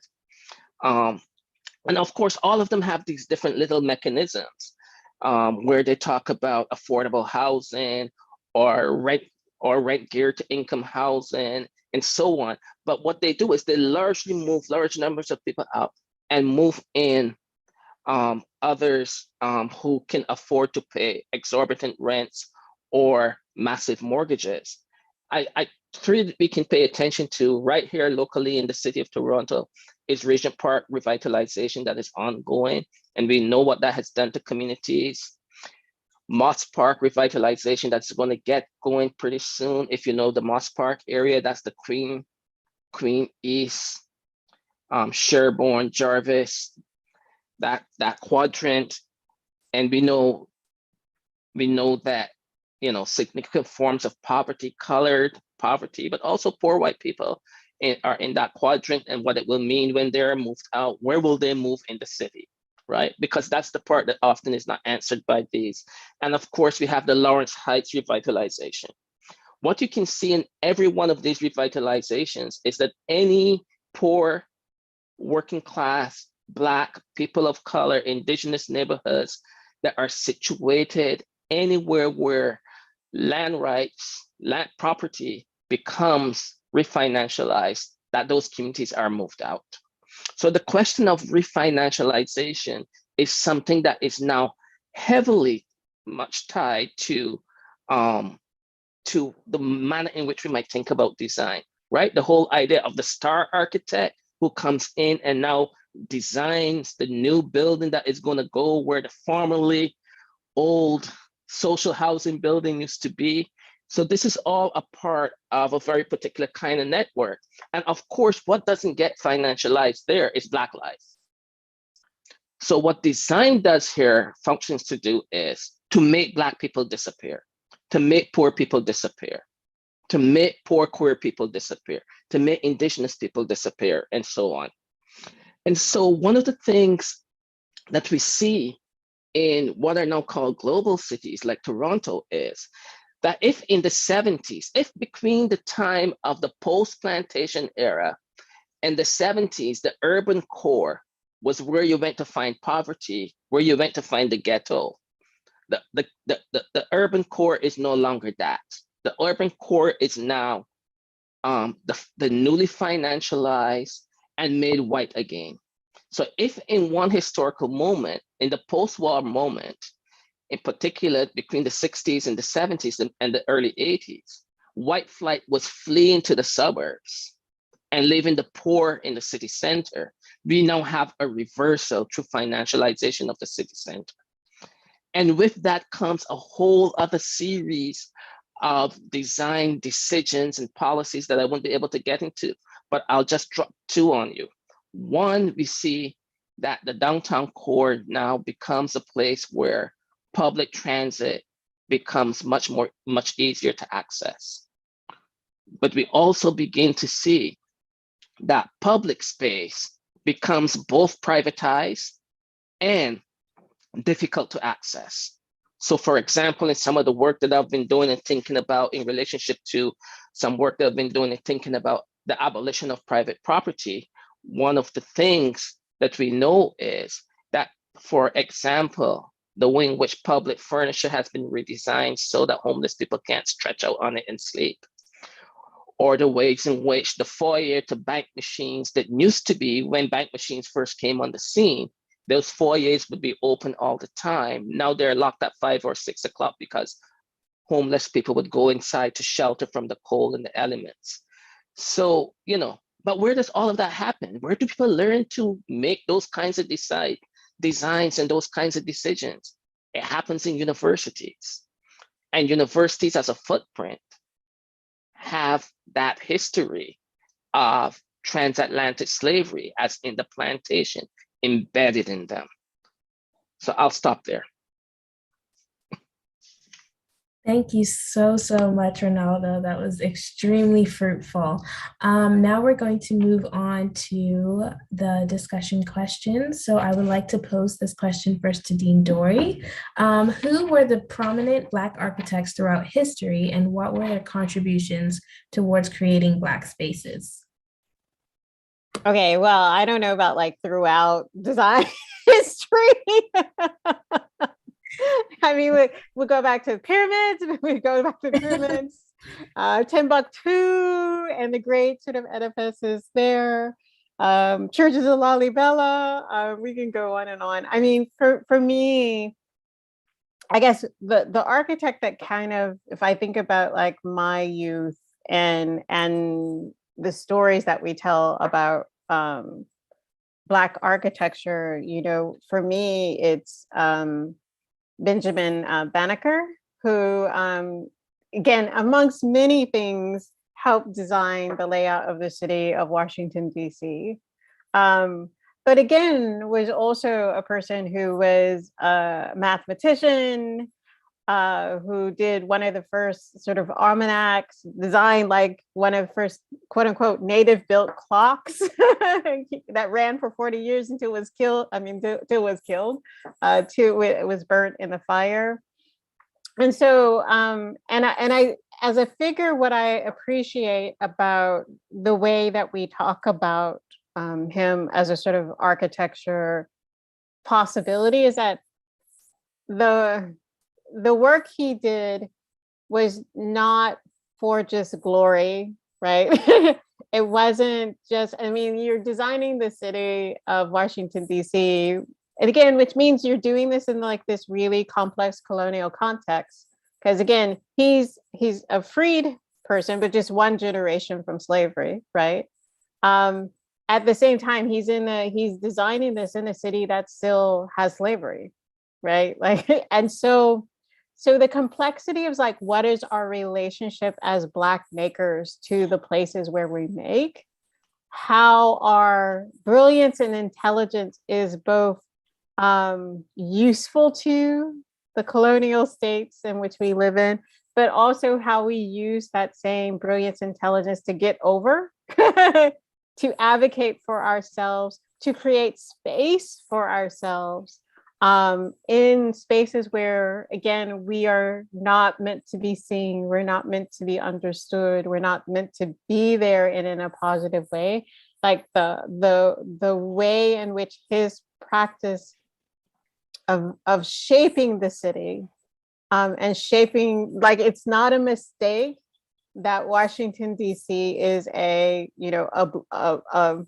And of course, all of them have these different little mechanisms where they talk about affordable housing or rent geared to income housing and so on. But what they do is they largely move large numbers of people out and move in others who can afford to pay exorbitant rents or massive mortgages. Three that we can pay attention to right here locally in the city of Toronto is Regent Park revitalization that is ongoing, and we know what that has done to communities. Moss Park revitalization that's going to get going pretty soon. If you know the Moss Park area, that's the Queen East, Sherbourne, Jarvis, that quadrant. And we know that, significant forms of poverty, colored poverty, but also poor white people are in that quadrant, and what it will mean when they're moved out. Where will they move in the city, right? Because that's the part that often is not answered by these. And of course, we have the Lawrence Heights revitalization. What you can see in every one of these revitalizations is that any poor, working class, Black, people of color, Indigenous neighborhoods that are situated anywhere where land rights, land property becomes refinancialized, that those communities are moved out. So the question of refinancialization is something that is now heavily much tied to the manner in which we might think about design, right? The whole idea of the star architect who comes in and now designs the new building that is going to go where the formerly old social housing building used to be. So this is all a part of a very particular kind of network. And of course, what doesn't get financialized there is Black lives. So what design does here, functions to do, is to make Black people disappear, to make poor people disappear, to make poor queer people disappear, to make indigenous people disappear, and so on. And so one of the things that we see in what are now called global cities like Toronto is that if in the 70s, if between the time of the post-plantation era and the 70s, the urban core was where you went to find poverty, where you went to find the ghetto, the urban core is no longer that. The urban core is now the newly financialized and made white again. So if in one historical moment, in the post-war moment, in particular between the 60s and the 70s and the early 80s, white flight was fleeing to the suburbs and leaving the poor in the city center. We now have a reversal through financialization of the city center. And with that comes a whole other series of design decisions and policies that I won't be able to get into, but I'll just drop two on you. One, we see that the downtown core now becomes a place where public transit becomes much easier to access. But we also begin to see that public space becomes both privatized and difficult to access. So for example, in some of the work that I've been doing and thinking about in relationship to some work that I've been doing and thinking about the abolition of private property, one of the things that we know is that, for example, the way in which public furniture has been redesigned so that homeless people can't stretch out on it and sleep, or the ways in which the foyer to bank machines that used to be, when bank machines first came on the scene, those foyers would be open all the time. Now they're locked at 5 or 6 o'clock because homeless people would go inside to shelter from the cold and the elements. So, but where does all of that happen? Where do people learn to make those kinds of designs and those kinds of decisions? It happens in universities. And universities as a footprint have that history of transatlantic slavery, as in the plantation, embedded in them. So I'll stop there. Thank you so much, Rinaldo. That was extremely fruitful. Now we're going to move on to the discussion questions. So I would like to pose this question first to Dean Dori. Who were the prominent Black architects throughout history, and what were their contributions towards creating Black spaces? Okay, well, I don't know about like throughout design history. I mean, we go back to the pyramids, Timbuktu and the great sort of edifices there, churches of Lalibela, we can go on and on. I mean, for me, I guess the architect that kind of, if I think about like my youth and the stories that we tell about Black architecture, for me, it's Benjamin Banneker, who, again, amongst many things, helped design the layout of the city of Washington, D.C. But again, was also a person who was a mathematician, who did one of the first sort of almanacs, designed like one of the first quote unquote native built clocks that ran for 40 years until it was killed. It was burnt in the fire. And so, and I, as a figure, what I appreciate about the way that we talk about him as a sort of architecture possibility is that the work he did was not for just glory, right? It wasn't just, I mean, you're designing the city of Washington, D.C. And again, which means you're doing this in like this really complex colonial context. Because again, he's a freed person, but just one generation from slavery, right? At the same time, he's designing this in a city that still has slavery, right? Like, and so So the complexity of like, what is our relationship as Black makers to the places where we make? How our brilliance and intelligence is both useful to the colonial states in which we live in, but also how we use that same brilliance intelligence to get over, to advocate for ourselves, to create space for ourselves in spaces where, again, we are not meant to be seen, we're not meant to be understood, we're not meant to be there in a positive way. Like the way in which his practice of shaping the city and shaping, like, it's not a mistake that Washington, D.C. is a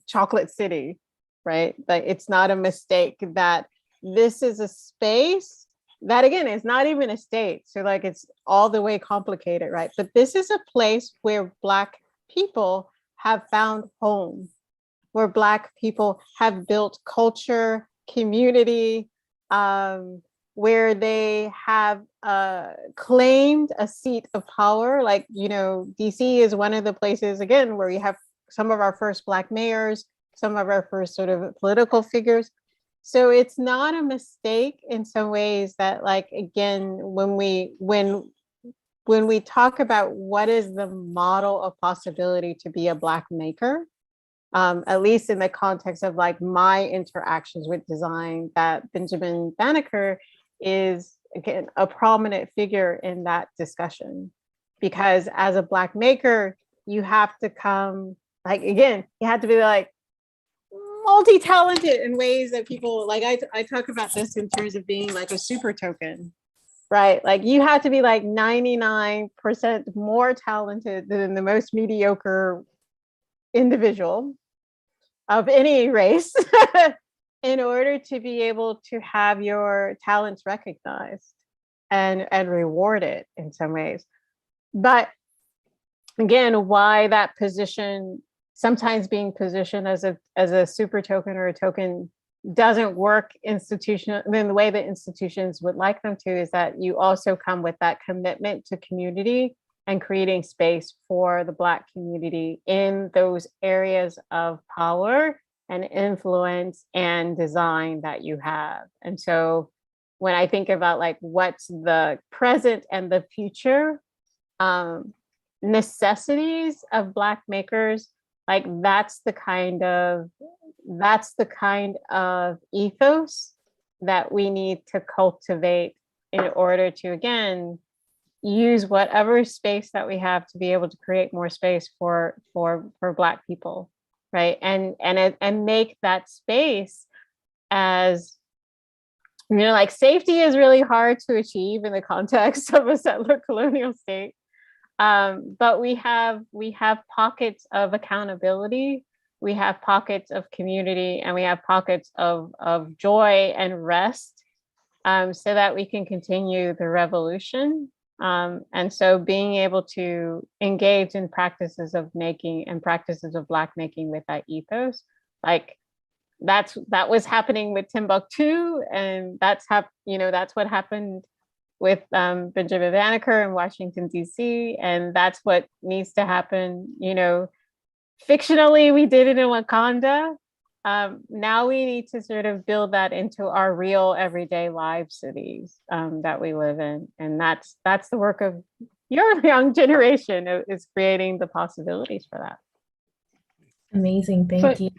chocolate city, right? Like, it's not a mistake that this is a space that, again, is not even a state. So like, it's all the way complicated, right? But this is a place where Black people have found home, where Black people have built culture, community, where they have claimed a seat of power. Like, DC is one of the places, again, where we have some of our first Black mayors, some of our first sort of political figures. So it's not a mistake in some ways that, like, again, when we talk about what is the model of possibility to be a Black maker, at least in the context of like my interactions with design, that Benjamin Banneker is, again, a prominent figure in that discussion. Because as a Black maker, you have to come, like, again, you have to be like multi-talented in ways that people, like, I talk about this in terms of being like a super token, right? Like, you have to be like 99% more talented than the most mediocre individual of any race in order to be able to have your talents recognized and rewarded in some ways. But again, why that position, sometimes being positioned as a super token or a token, doesn't work institutional in the way that institutions would like them to, is that you also come with that commitment to community and creating space for the Black community in those areas of power and influence and design that you have. And so when I think about like what's the present and the future necessities of Black makers, like that's the kind of ethos that we need to cultivate in order to, again, use whatever space that we have to be able to create more space for Black people, right? And make that space as, like, safety is really hard to achieve in the context of a settler colonial state. But we have pockets of accountability, we have pockets of community, and we have pockets of joy and rest, so that we can continue the revolution. And so being able to engage in practices of making and practices of Black making with that ethos, like that was happening with Timbuktu, and that's what happened with Benjamin Banneker in Washington, D.C. And that's what needs to happen. Fictionally, we did it in Wakanda. Now we need to sort of build that into our real everyday live cities that we live in. And that's the work of your young generation, is creating the possibilities for that. Amazing, thank you.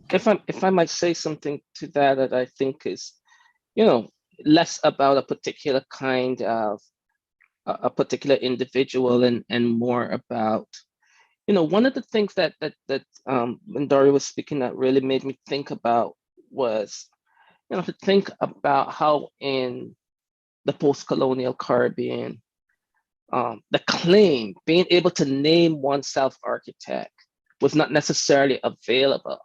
If I might say something to that I think is, less about a particular kind of a particular individual and more about, one of the things that when Dori was speaking that really made me think about was, to think about how in the post-colonial Caribbean, the claim, being able to name oneself architect, was not necessarily available,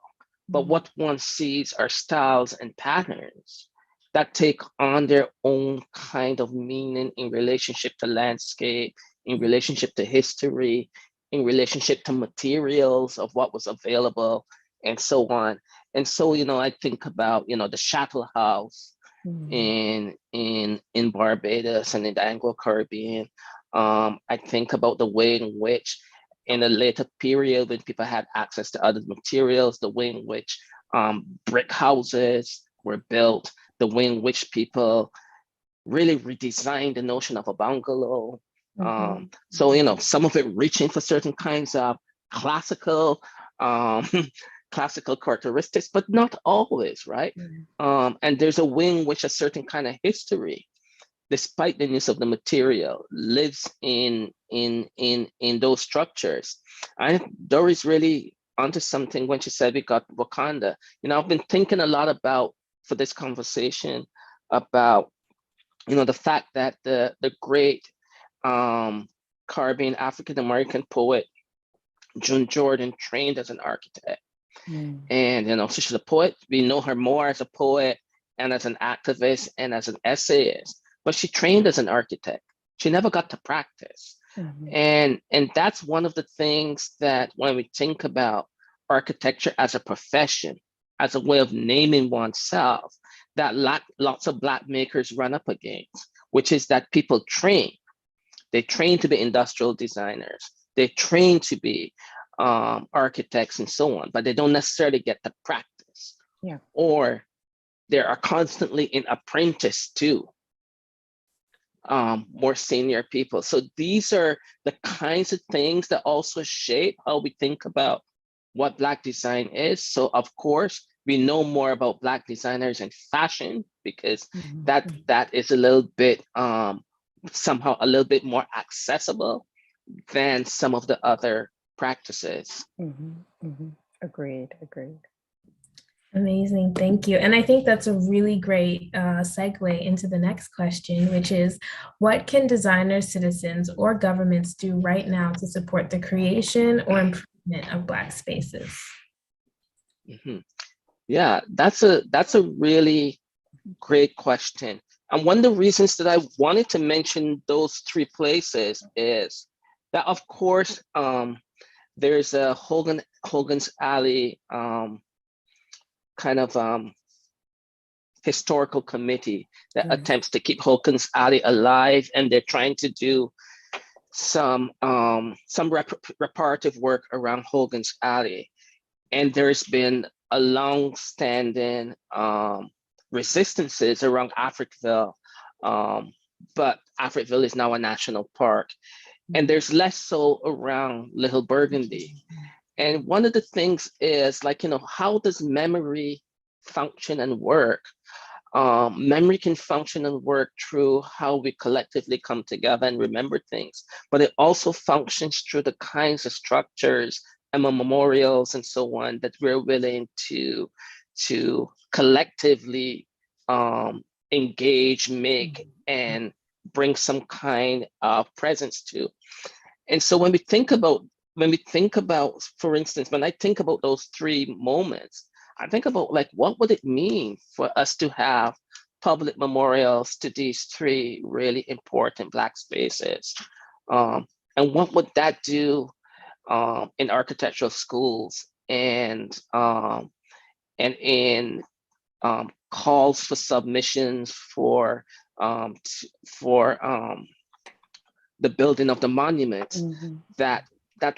but what one sees are styles and patterns that take on their own kind of meaning in relationship to landscape, in relationship to history, in relationship to materials of what was available, and so on. And so, I think about, the Chattel House in Barbados and in the Anglo-Caribbean. I think about the way in which in a later period when people had access to other materials, the way in which brick houses were built, the way in which people really redesigned the notion of a bungalow. So, you know, some of it reaching for certain kinds of classical classical characteristics, but not always, right? And there's a way in which a certain kind of history, despite the use of the material, lives in those structures. I think Dori's really onto something when she said we got Wakanda. You know, I've been thinking a lot about, for this conversation, about, you know, the fact that the great Caribbean African American poet June Jordan trained as an architect. And, you know, so she's a poet. We know her more as a poet and as an activist and as an essayist, but she trained as an architect. She never got to practice. And that's one of the things that when we think about architecture as a profession, as a way of naming oneself, that lots of Black makers run up against, which is that people train. They train to be industrial designers. They train to be architects and so on, but they don't necessarily get to practice. Or they are constantly in apprentice to more senior people. So these are the kinds of things that also shape how we think about what Black design is. So of course, we know more about Black designers in fashion because that is a little bit, somehow a little bit more accessible than some of the other practices. Agreed. Amazing, thank you. And I think that's a really great segue into the next question, which is, what can designers, citizens, or governments do right now to support the creation or improvement of Black spaces? Yeah, that's a really great question. And one of the reasons that I wanted to mention those three places is that, of course, there's a Hogan's Alley kind of historical committee that attempts to keep Hogan's Alley alive, and they're trying to do some reparative work around Hogan's Alley. And there's been a long-standing resistances around Africville, but Africville is now a national park. And there's less so around Little Burgundy. And one of the things is, like, you know, how does memory function and work? Memory can function and work through how we collectively come together and remember things, but it also functions through the kinds of structures and memorials and so on that we're willing to collectively engage, make, and bring some kind of presence to. And so when we think about, for instance, when I think about those three moments, I think about, like, what would it mean for us to have public memorials to these three really important Black spaces? And what would that do in architectural schools and in calls for submissions for the building of the monuments that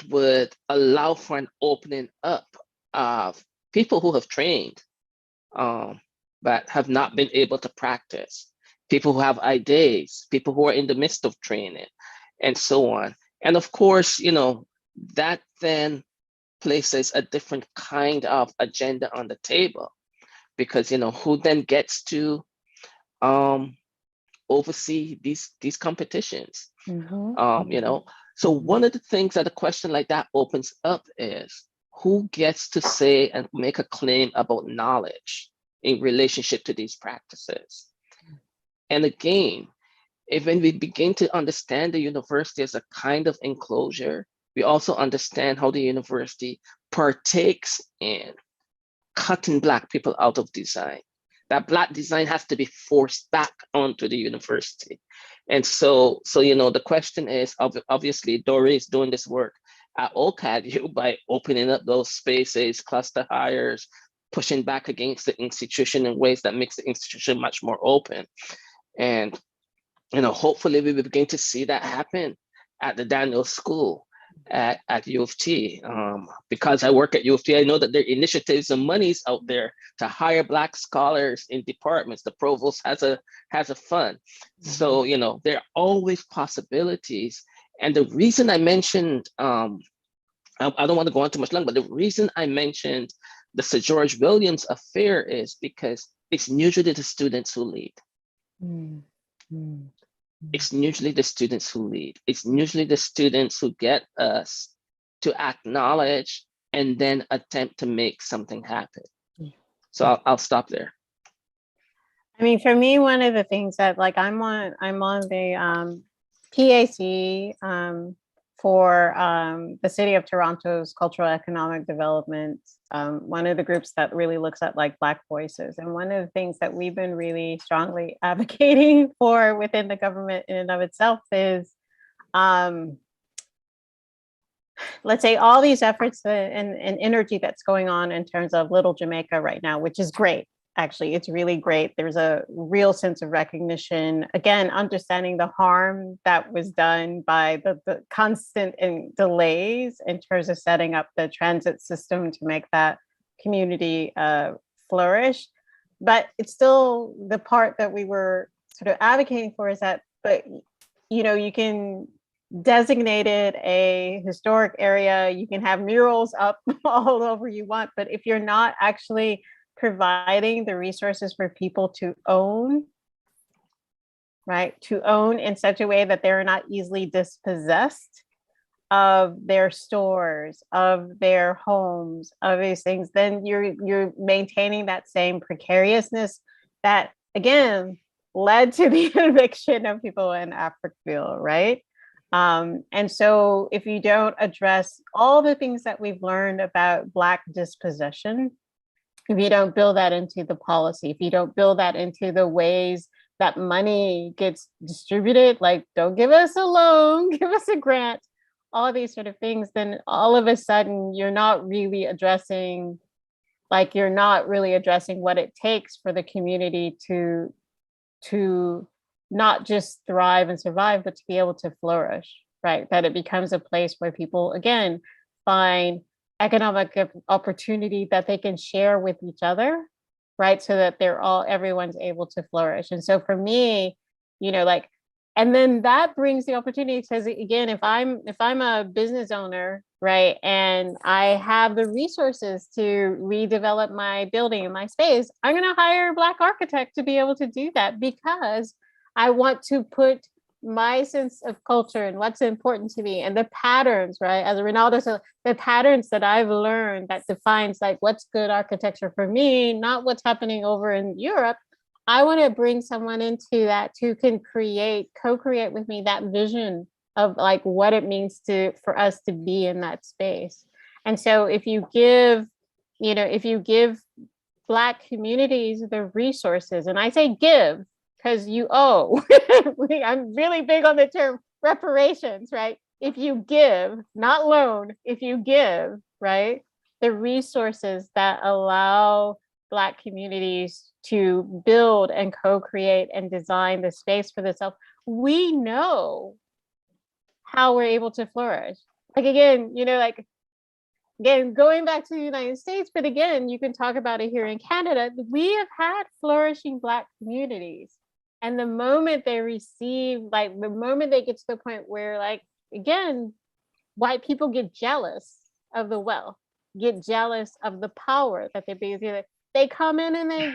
would allow for an opening up of people who have trained but have not been able to practice, people who have ideas, people who are in the midst of training, and so on. And of course, you know, that then places a different kind of agenda on the table, because, you know, who then gets to oversee these competitions? You know, so one of the things that a question like that opens up is, who gets to say and make a claim about knowledge in relationship to these practices? And again, when we begin to understand the university as a kind of enclosure, we also understand how the university partakes in cutting Black people out of design. That Black design has to be forced back onto the university. And so you know, the question is, obviously, Dori is doing this work at OCADU by opening up those spaces, cluster hires, pushing back against the institution in ways that makes the institution much more open. And, hopefully we will begin to see that happen at the Daniel School at U of T. Because I work at U of T, I know that there are initiatives and monies out there to hire Black scholars in departments. The provost has a fund. So, there are always possibilities. And the reason I mentioned, I don't want to go on too much longer, but the reason I mentioned the Sir George Williams affair is because it's usually the students who lead. It's usually the students who lead. It's usually the students who get us to acknowledge and then attempt to make something happen. So I'll stop there. I mean, for me, one of the things that I'm on the PAC for the City of Toronto's cultural economic development, one of the groups that really looks at Black voices. And one of the things that we've been really strongly advocating for within the government in and of itself is, let's say, all these efforts and energy that's going on in terms of Little Jamaica right now, which is great. Actually, it's really great. There's a real sense of recognition, again, understanding the harm that was done by the constant delays in terms of setting up the transit system to make that community flourish. But it's still the part that we were sort of advocating for is that, but you can designate it a historic area, you can have murals up all over you want, but if you're not actually providing the resources for people to own, right? To own in such a way that they're not easily dispossessed of their stores, of their homes, of these things, then you're maintaining that same precariousness that, again, led to the eviction of people in Africville, right? And so if you don't address all the things that we've learned about Black dispossession, if you don't build that into the policy, if you don't build that into the ways that money gets distributed, don't give us a loan, give us a grant, all these sort of things, then all of a sudden you're not really addressing what it takes for the community to not just thrive and survive, but to be able to flourish, right? That it becomes a place where people, again, find economic opportunity that they can share with each other, right? So that everyone's able to flourish. And so for me, and then that brings the opportunity, because again, if I'm a business owner, right, and I have the resources to redevelop my building and my space, I'm going to hire a Black architect to be able to do that, because I want to put my sense of culture and what's important to me and the patterns, right? As Rinaldo said, the patterns that I've learned that defines what's good architecture for me, not what's happening over in Europe. I want to bring someone into that who can co-create with me that vision of what it means for us to be in that space. And so if you give Black communities the resources, and I say give, because you owe. I'm really big on the term reparations, right? If you give, not loan, if you give, right, the resources that allow Black communities to build and co-create and design the space for themselves, we know how we're able to flourish. Again, going back to the United States, but again, you can talk about it here in Canada. We have had flourishing Black communities. And the moment they the moment they get to the point where, again, white people get jealous of the wealth, get jealous of the power that they come in and they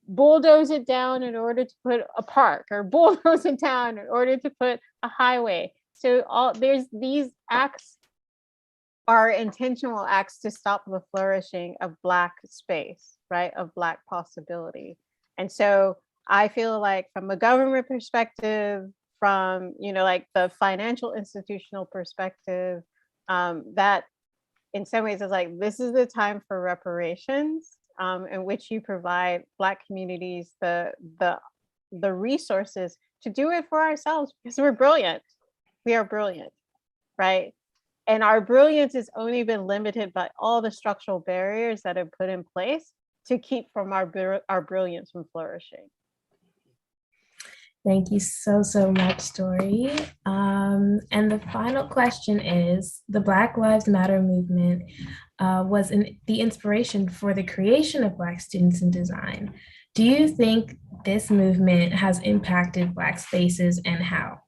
bulldoze it down in order to put a park, or bulldoze it down in order to put a highway. So there's these acts are intentional acts to stop the flourishing of Black space, right? Of Black possibility. And so I feel from a government perspective, from, the financial institutional perspective, that in some ways is this is the time for reparations, in which you provide Black communities the resources to do it for ourselves, because we're brilliant. We are brilliant, right? And our brilliance has only been limited by all the structural barriers that have put in place to keep from our brilliance from flourishing. Thank you so, so much, Dori. And the final question is, the Black Lives Matter movement was the inspiration for the creation of Black students in design. Do you think this movement has impacted Black spaces, and how?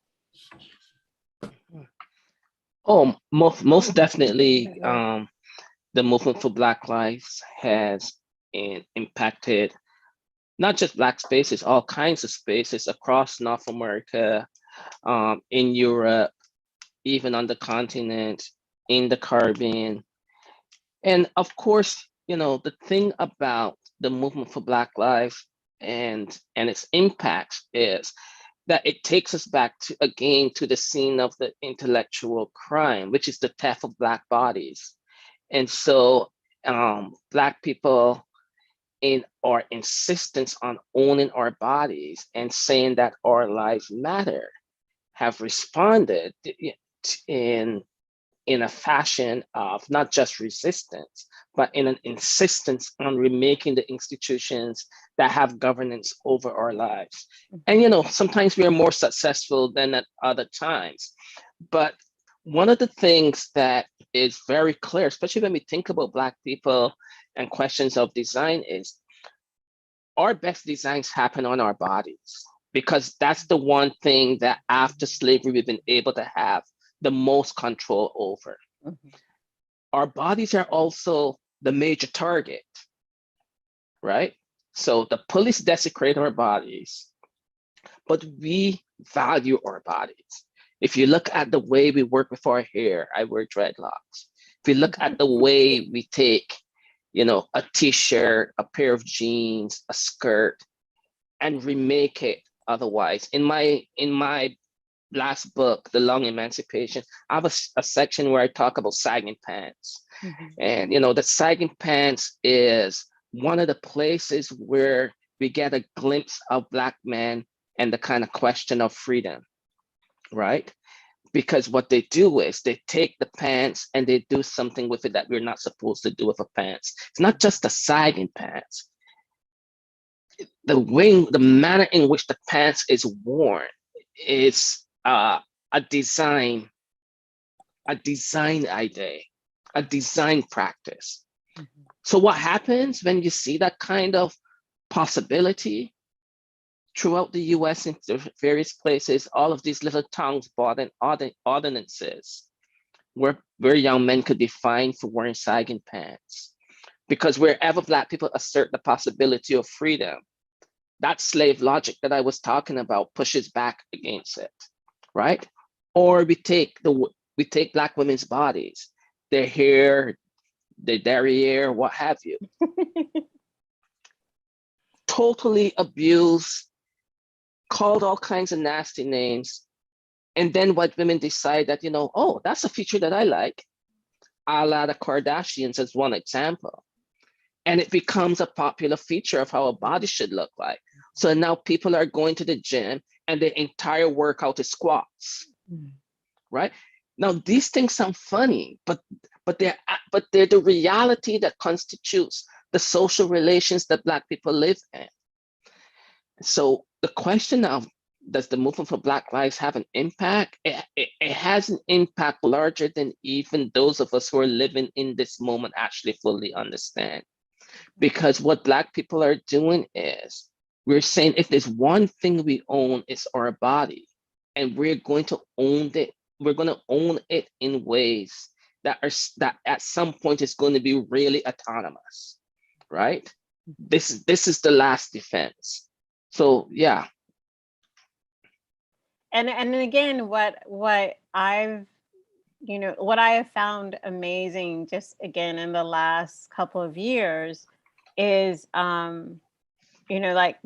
Oh, most definitely. The movement for Black lives has impacted not just Black spaces, all kinds of spaces across North America, in Europe, even on the continent, in the Caribbean. And of course, the thing about the movement for Black lives and its impacts is that it takes us back to again to the scene of the intellectual crime, which is the theft of Black bodies. And so Black people, in our insistence on owning our bodies and saying that our lives matter, have responded in a fashion of not just resistance, but in an insistence on remaking the institutions that have governance over our lives. And sometimes we are more successful than at other times. But one of the things that is very clear, especially when we think about Black people and questions of design, is our best designs happen on our bodies, because that's the one thing that after slavery we've been able to have the most control over. Mm-hmm. Our bodies are also the major target, right? So the police desecrate our bodies, but we value our bodies. If you look at the way we work with our hair, I wear dreadlocks. If you look at the way we take, a t-shirt, a pair of jeans, a skirt, and remake it otherwise. In my last book, The Long Emancipation, I have a section where I talk about sagging pants. Mm-hmm. And the sagging pants is one of the places where we get a glimpse of Black men and the kind of question of freedom, right? Because what they do is they take the pants and they do something with it that we're not supposed to do with a pants. It's not just the sagging pants. The manner in which the pants is worn is a design idea, a design practice. Mm-hmm. So what happens when you see that kind of possibility throughout the US in various places, all of these little towns bought in ordinances where young men could be fined for wearing sagging pants. Because wherever Black people assert the possibility of freedom, that slave logic that I was talking about pushes back against it, right? Or we take Black women's bodies, their hair, their derriere, what have you, totally abused, called all kinds of nasty names. And then white women decide that, oh, that's a feature that I like, a la the Kardashians as one example. And it becomes a popular feature of how a body should look like. So now people are going to the gym and the entire workout is squats, right? Now, these things sound funny, but they're the reality that constitutes the social relations that Black people live in. So the question of, does the movement for Black lives have an impact? It has an impact larger than even those of us who are living in this moment actually fully understand. Because what Black people are doing is, we're saying if there's one thing we own, it's our body. And we're going to own it. We're going to own it in ways that at some point is going to be really autonomous, right? This is the last defense. So yeah. And again, what I have found amazing, just again in the last couple of years, is like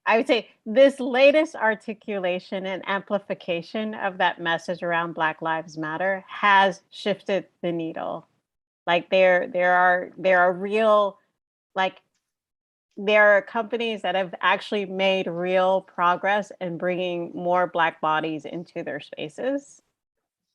I would say this latest articulation and amplification of that message around Black Lives Matter has shifted the needle. Like there are real, like, there are companies that have actually made real progress in bringing more Black bodies into their spaces.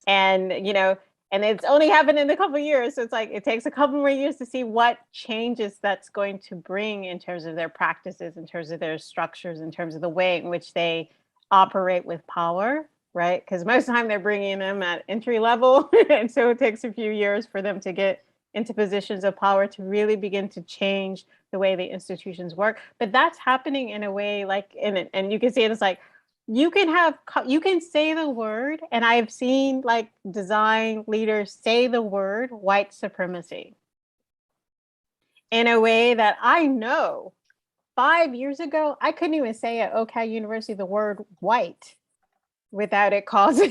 And, and it's only happened in a couple of years. So it's like, it takes a couple more years to see what changes that's going to bring in terms of their practices, in terms of their structures, in terms of the way in which they operate with power, right? Because most of the time they're bringing them at entry level. And so it takes a few years for them to get into positions of power to really begin to change the way the institutions work. But that's happening in a way like, and you can see it as like, you can say the word, and I've seen like design leaders say the word white supremacy in a way that I know 5 years ago, I couldn't even say at OCAG University the word white without it causing,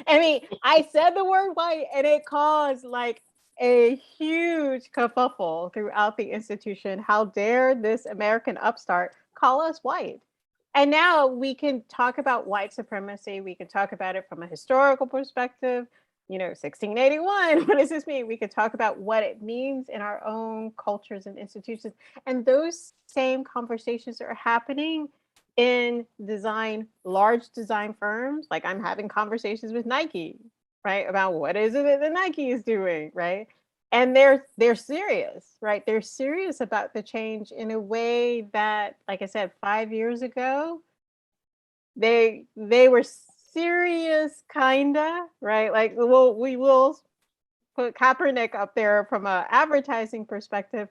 I mean, I said the word white and it caused like a huge kerfuffle throughout the institution. How dare this American upstart call us white? And now we can talk about white supremacy. We can talk about it from a historical perspective. 1681, what does this mean? We could talk about what it means in our own cultures and institutions. And those same conversations are happening in design, large design firms. Like I'm having conversations with Nike, right? About what is it that Nike is doing, right? And they're serious, right? They're serious about the change in a way that, like I said, 5 years ago, they were serious, kinda, right? Like, well, we will put Kaepernick up there from an advertising perspective,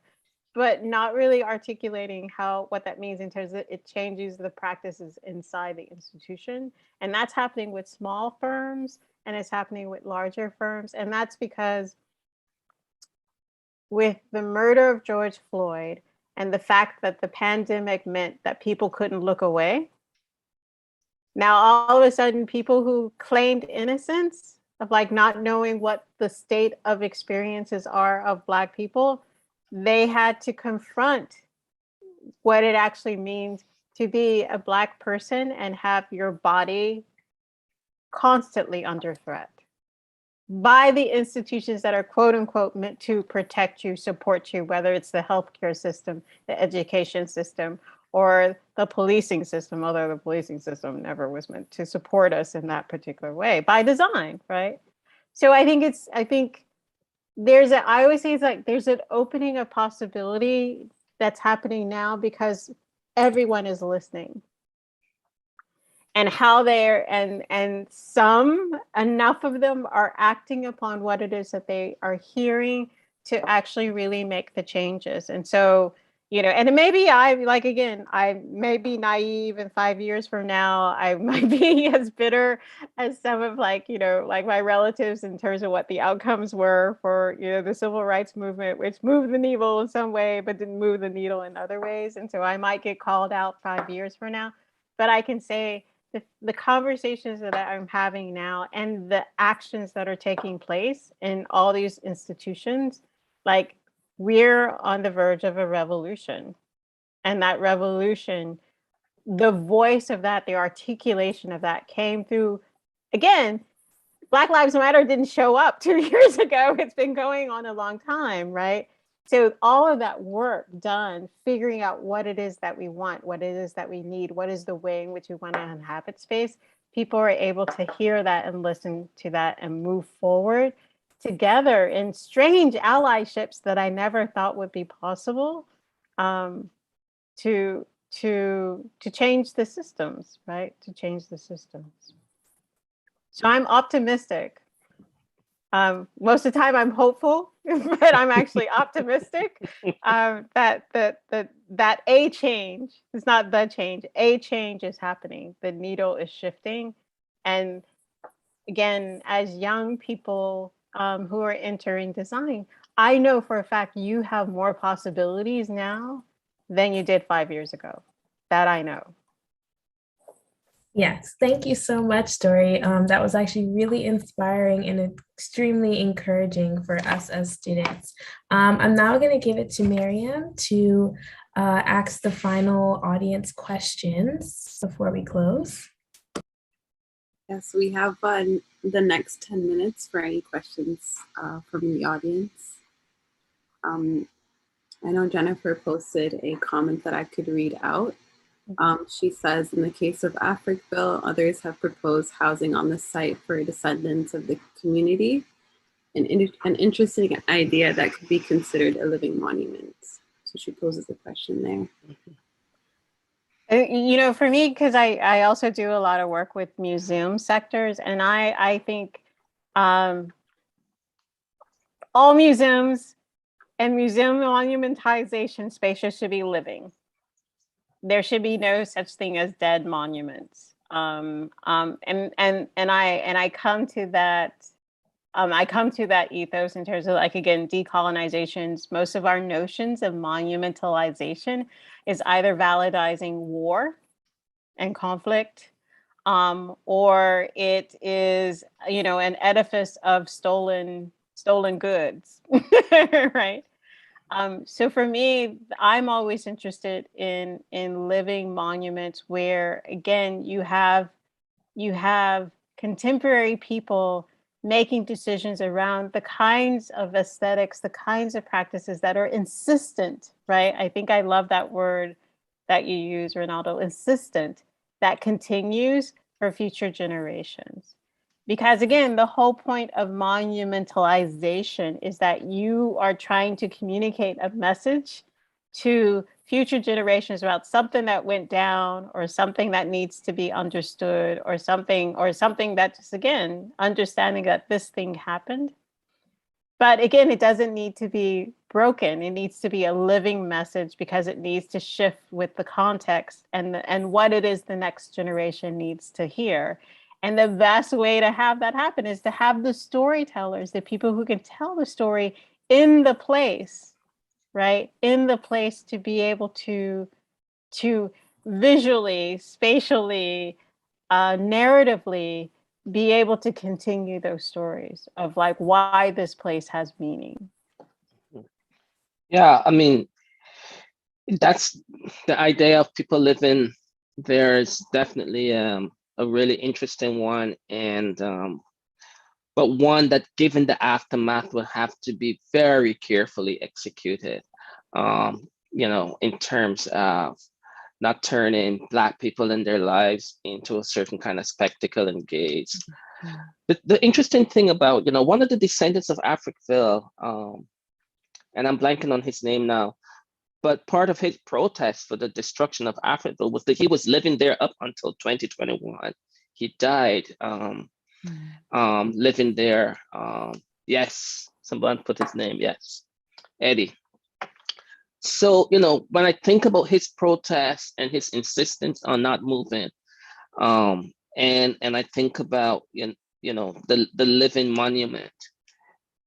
but not really articulating what that means in terms of it changes the practices inside the institution. And that's happening with small firms and it's happening with larger firms. And that's because with the murder of George Floyd and the fact that the pandemic meant that people couldn't look away, now all of a sudden people who claimed innocence of like not knowing what the state of experiences are of Black people, they had to confront what it actually means to be a Black person and have your body constantly under threat by the institutions that are quote unquote meant to protect you, support you, whether it's the healthcare system, the education system, or the policing system, although the policing system never was meant to support us in that particular way by design, right? So I think I always say it's like there's an opening of possibility that's happening now because everyone is listening. And how they're and some enough of them are acting upon what it is that they are hearing to actually really make the changes. And so, and maybe I may be naive in 5 years from now. I might be as bitter as some of like my relatives in terms of what the outcomes were for, the civil rights movement, which moved the needle in some way, but didn't move the needle in other ways. And so I might get called out 5 years from now, but I can say, the conversations that I'm having now and the actions that are taking place in all these institutions, like we're on the verge of a revolution. And that revolution, the voice of that, the articulation of that came through, again, Black Lives Matter didn't show up 2 years ago. It's been going on a long time, right? So all of that work done, figuring out what it is that we want, what it is that we need, what is the way in which we want to inhabit space, people are able to hear that and listen to that and move forward together in strange allyships that I never thought would be possible to change the systems, right? To change the systems. So I'm optimistic. Most of the time I'm hopeful, but I'm actually optimistic that a change, it's not the change, a change is happening. The needle is shifting. And again, as young people who are entering design, I know for a fact you have more possibilities now than you did 5 years ago. That I know. Yes, thank you so much, Dori. That was actually really inspiring and extremely encouraging for us as students. I'm now going to give it to Miriam to ask the final audience questions before we close. Yes, we have the next 10 minutes for any questions from the audience. I know Jennifer posted a comment that I could read out. She says, in the case of Africville, others have proposed housing on the site for descendants of the community, an interesting idea that could be considered a living monument. So she poses a question there. You know, for me, because I also do a lot of work with museum sectors, and I think all museums and museum monumentization spaces should be living. There should be no such thing as dead monuments. And I come to that. I come to that ethos in terms of, like, again, decolonizations. Most of our notions of monumentalization is either validizing war and conflict, or it is, you know, an edifice of stolen goods, right? So for me, I'm always interested in living monuments where, again, you have contemporary people making decisions around the kinds of aesthetics, the kinds of practices that are insistent, right? I think I love that word that you use, Rinaldo, insistent, that continues for future generations. Because again, the whole point of monumentalization is that you are trying to communicate a message to future generations about something that went down, or something that needs to be understood, or something that, just again, understanding that this thing happened. But again, it doesn't need to be broken. It needs to be a living message, because it needs to shift with the context and what it is the next generation needs to hear. And the best way to have that happen is to have the storytellers, the people who can tell the story in the place, right? In the place, to be able to visually, spatially, narratively be able to continue those stories of, like, why this place has meaning. Yeah, I mean, that's the idea of people living there is definitely a really interesting one, and but one that, given the aftermath, will have to be very carefully executed. You know, in terms of not turning Black people in their lives into a certain kind of spectacle and gaze. The interesting thing about, you know, one of the descendants of Africville, and I'm blanking on his name now, but part of his protest for the destruction of Africville was that he was living there up until 2021. He died living there. Yes, someone put his name, yes, Eddie. So, you know, when I think about his protest and his insistence on not moving, and I think about, you know, the living monument,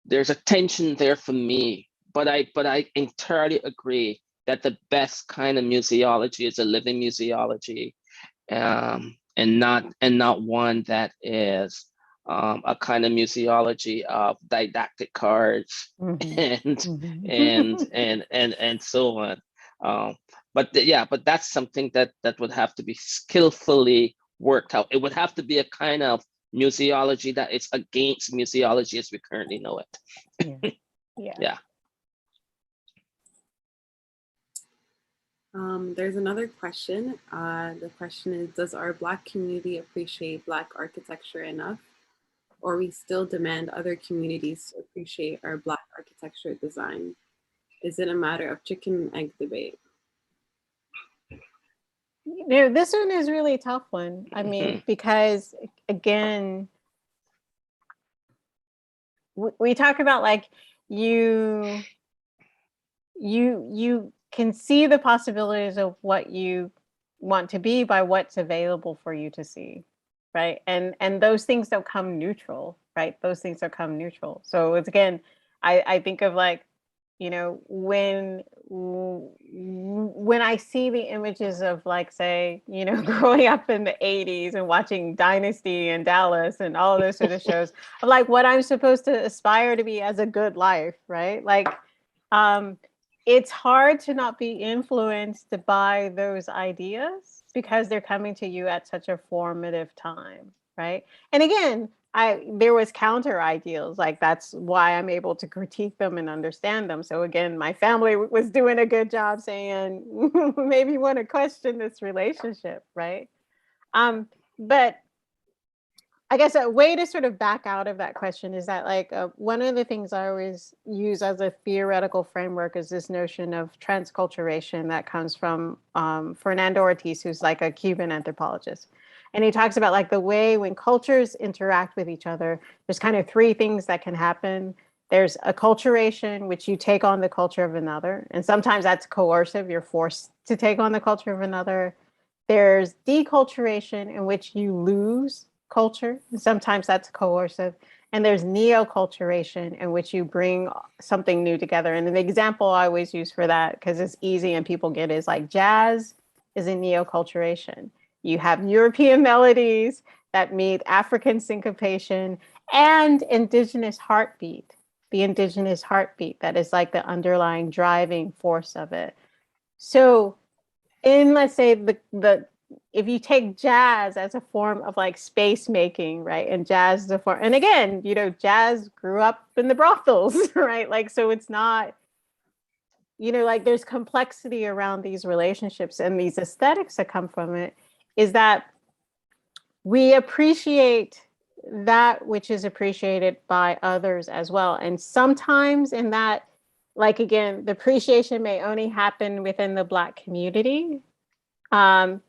there's a tension there for me. But I entirely agree that the best kind of museology is a living museology, and not one that is a kind of museology of didactic cards and so on. But that's something that would have to be skillfully worked out. It would have to be a kind of museology that is against museology as we currently know it. Yeah. There's another question. The question is, does our Black community appreciate Black architecture enough, or we still demand other communities to appreciate our Black architecture design? Is it a matter of chicken and egg debate? You know, this one is really a tough one. I mean, because again, we talk about, like, you can see the possibilities of what you want to be by what's available for you to see, right? And those things don't come neutral, right? Those things don't come neutral. So it's, again, I think of, like, you know, when I see the images of, like, say, you know, growing up in the 80s and watching Dynasty and Dallas and all of those sort of shows, of, like, what I'm supposed to aspire to be as a good life, right? Like, it's hard to not be influenced by those ideas, because they're coming to you at such a formative time, right? And again, there was counter ideals. Like that's why I'm able to critique them and understand them. So again, my family was doing a good job saying, maybe you want to question this relationship, right? But I guess a way to sort of back out of that question is that like one of the things I always use as a theoretical framework is this notion of transculturation that comes from Fernando Ortiz, who's like a Cuban anthropologist. And he talks about like the way when cultures interact with each other, there's kind of three things that can happen. There's acculturation, which you take on the culture of another. And sometimes that's coercive, you're forced to take on the culture of another. There's deculturation, in which you lose culture. And sometimes that's coercive. And there's neoculturation, in which you bring something new together. And the example I always use for that, because it's easy and people get it, is like jazz is a neoculturation. You have European melodies that meet African syncopation and indigenous heartbeat, the indigenous heartbeat that is like the underlying driving force of it. So in, let's say, the if you take jazz as a form of like space making, right? And jazz is a form, and again, you know, jazz grew up in the brothels, right? Like, so it's not, you know, like there's complexity around these relationships and these aesthetics that come from it, is that we appreciate that which is appreciated by others as well. And sometimes in that, like, again, the appreciation may only happen within the Black community.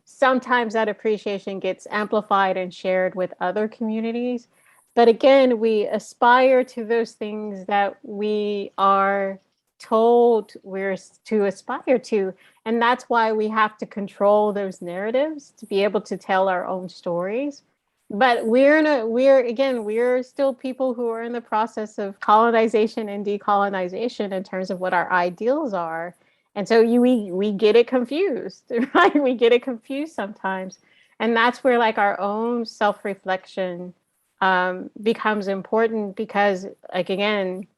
Sometimes that appreciation gets amplified and shared with other communities. But again, we aspire to those things that we are told we're to aspire to. And that's why we have to control those narratives to be able to tell our own stories. But we're still people who are in the process of colonization and decolonization in terms of what our ideals are. And so we get it confused, right? We get it confused sometimes. And that's where like our own self-reflection becomes important, because like, again,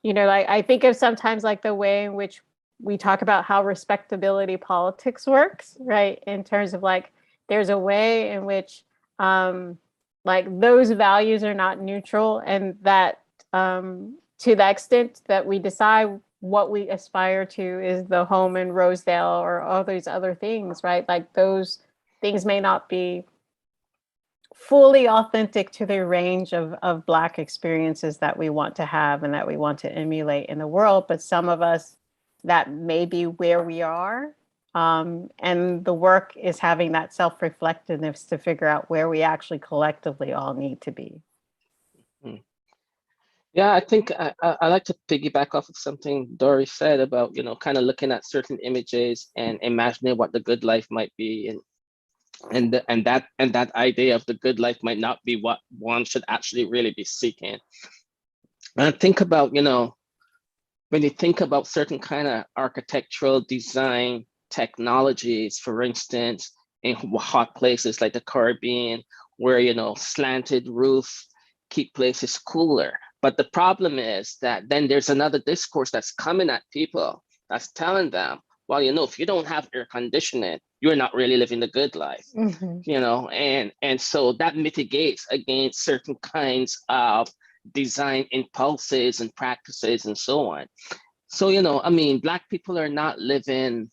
you know, like I think of sometimes like the way in which we talk about how respectability politics works, right? In terms of like, there's a way in which like those values are not neutral, and that to the extent that we decide what we aspire to is the home in Rosedale or all these other things, right? Like those things may not be fully authentic to the range of Black experiences that we want to have and that we want to emulate in the world. But some of us, that may be where we are. And the work is having that self-reflectiveness to figure out where we actually collectively all need to be. Yeah, I think I like to piggyback off of something Dori said about, you know, kind of looking at certain images and imagining what the good life might be, and that idea of the good life might not be what one should actually really be seeking. And I think about, you know, when you think about certain kind of architectural design technologies, for instance, in hot places like the Caribbean, where, you know, slanted roofs keep places cooler. But the problem is that then there's another discourse that's coming at people that's telling them, well, you know, if you don't have air conditioning, you're not really living the good life, you know, and so that mitigates against certain kinds of design impulses and practices and so on. So, you know, I mean, Black people are not living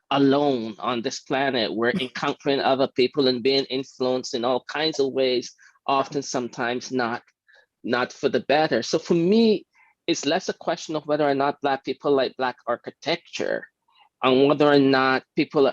alone on this planet. We're encountering other people and being influenced in all kinds of ways, often sometimes not for the better. So for me, it's less a question of whether or not Black people like Black architecture, and whether or not people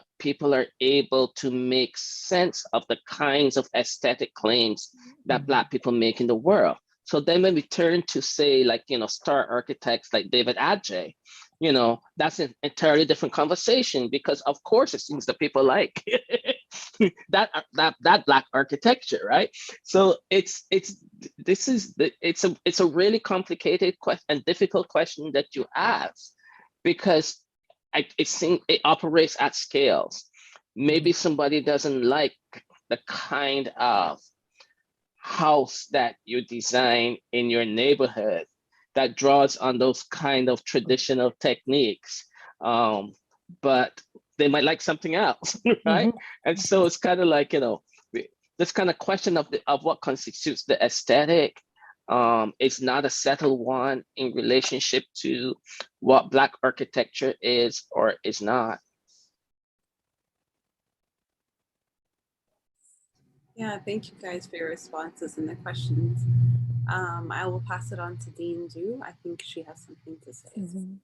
are able to make sense of the kinds of aesthetic claims that Black people make in the world. So then when we turn to, say, like, you know, star architects like David Adjaye, you know, that's an entirely different conversation, because of course it's things that people like that Black architecture, right? So it's a really complicated and difficult question that you ask, because it operates at scales. Maybe somebody doesn't like the kind of house that you design in your neighborhood that draws on those kind of traditional techniques, but they might like something else, right? And so it's kind of like, you know, this kind of question of what constitutes the aesthetic is not a settled one in relationship to what Black architecture is or is not. Yeah, thank you guys for your responses and the questions. I will pass it on to Dean Du. I think she has something to say. Mm-hmm.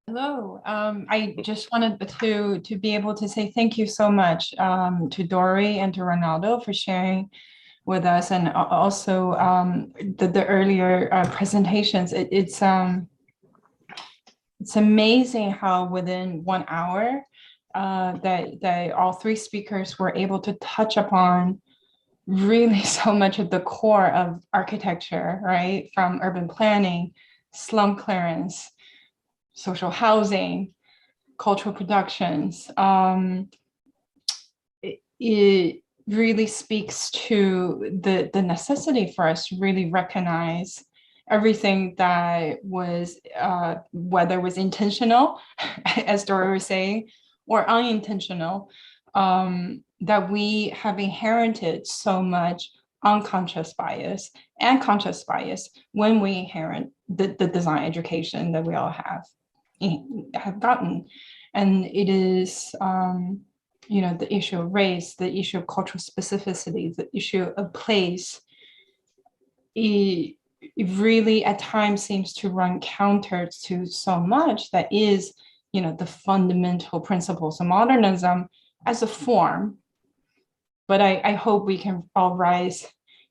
Hello. I just wanted to be able to say thank you so much to Dori and to Rinaldo for sharing with us, and also the earlier presentations. It's amazing how within 1 hour that all three speakers were able to touch upon really so much of the core of architecture, right? From urban planning, slum clearance, social housing, cultural productions. It really speaks to the necessity for us to really recognize everything that was, whether it was intentional, as Dori was saying, or unintentional, that we have inherited so much unconscious bias and conscious bias when we inherit the design education that we all have gotten. And it is, the issue of race, the issue of cultural specificity, the issue of place, it really at times seems to run counter to so much that is, the fundamental principles of modernism as a form. But I hope we can all rise,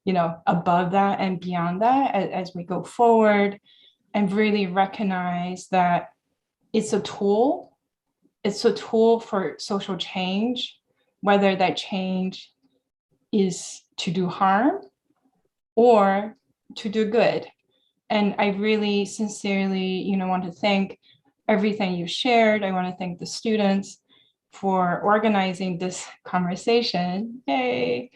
above that and beyond that as we go forward, and really recognize that it's a tool. It's a tool for social change, whether that change is to do harm or to do good. And I really sincerely, want to thank everything you shared. I want to thank the students for organizing this conversation. Yay.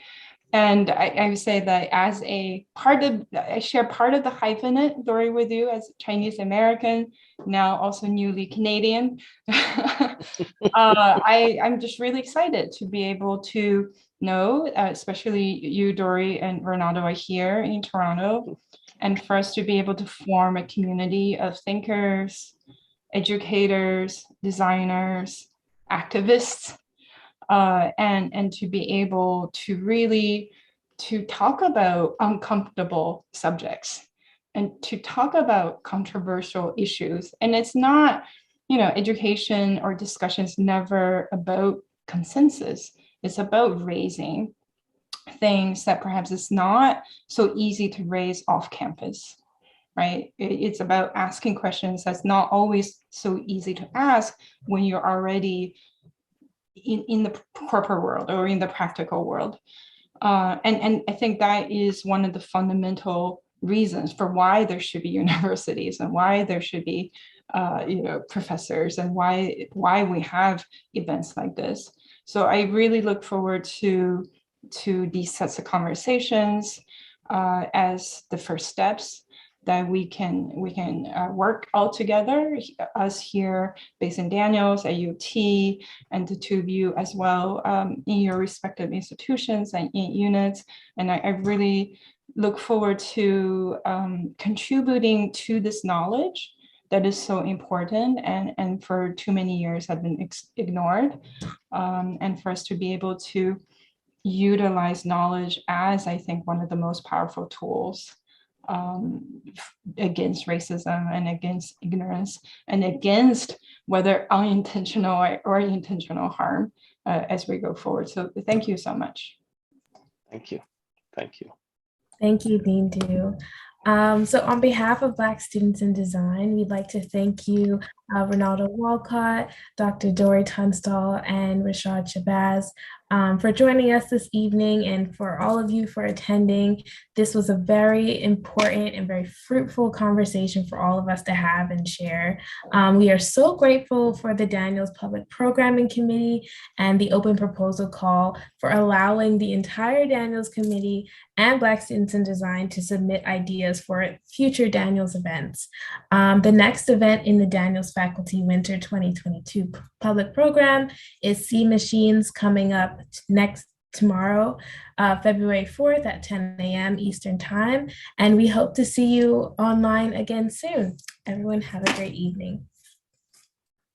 And I would say that as a part of, I share part of the hyphenate, Dori, with you as Chinese American, now also newly Canadian. I'm just really excited to be able to know, especially you, Dori, and Rinaldo are here in Toronto, and for us to be able to form a community of thinkers, educators, designers, activists, and to be able to really to talk about uncomfortable subjects and to talk about controversial issues. And it's not, education or discussion is never about consensus. It's about raising things that perhaps it's not so easy to raise off campus, right? It's about asking questions that's not always so easy to ask when you're already in the corporate world or in the practical world. And I think that is one of the fundamental reasons for why there should be universities and why there should be professors and why we have events like this. So I really look forward to these sets of conversations as the first steps that we can work all together, us here based in Daniels at UT, and the two of you as well in your respective institutions and in units. And I really look forward to contributing to this knowledge that is so important and for too many years have been ignored, and for us to be able to utilize knowledge as, I think, one of the most powerful tools against racism and against ignorance and against whether unintentional or intentional harm as we go forward. So thank you so much. Thank you. Thank you. Thank you, Dean Du. So on behalf of Black Students in Design, we'd like to thank you, Rinaldo Walcott, Dr. Dori Tunstall, and Rashad Shabazz for joining us this evening, and for all of you for attending. This was a very important and very fruitful conversation for all of us to have and share. We are so grateful for the Daniels Public Programming Committee and the Open Proposal Call for allowing the entire Daniels Committee and Black Students in Design to submit ideas for future Daniels events. The next event in the Daniels Faculty Winter 2022 public program is See Machines, coming up tomorrow, February 4th at 10 a.m. Eastern Time. And we hope to see you online again soon. Everyone have a great evening.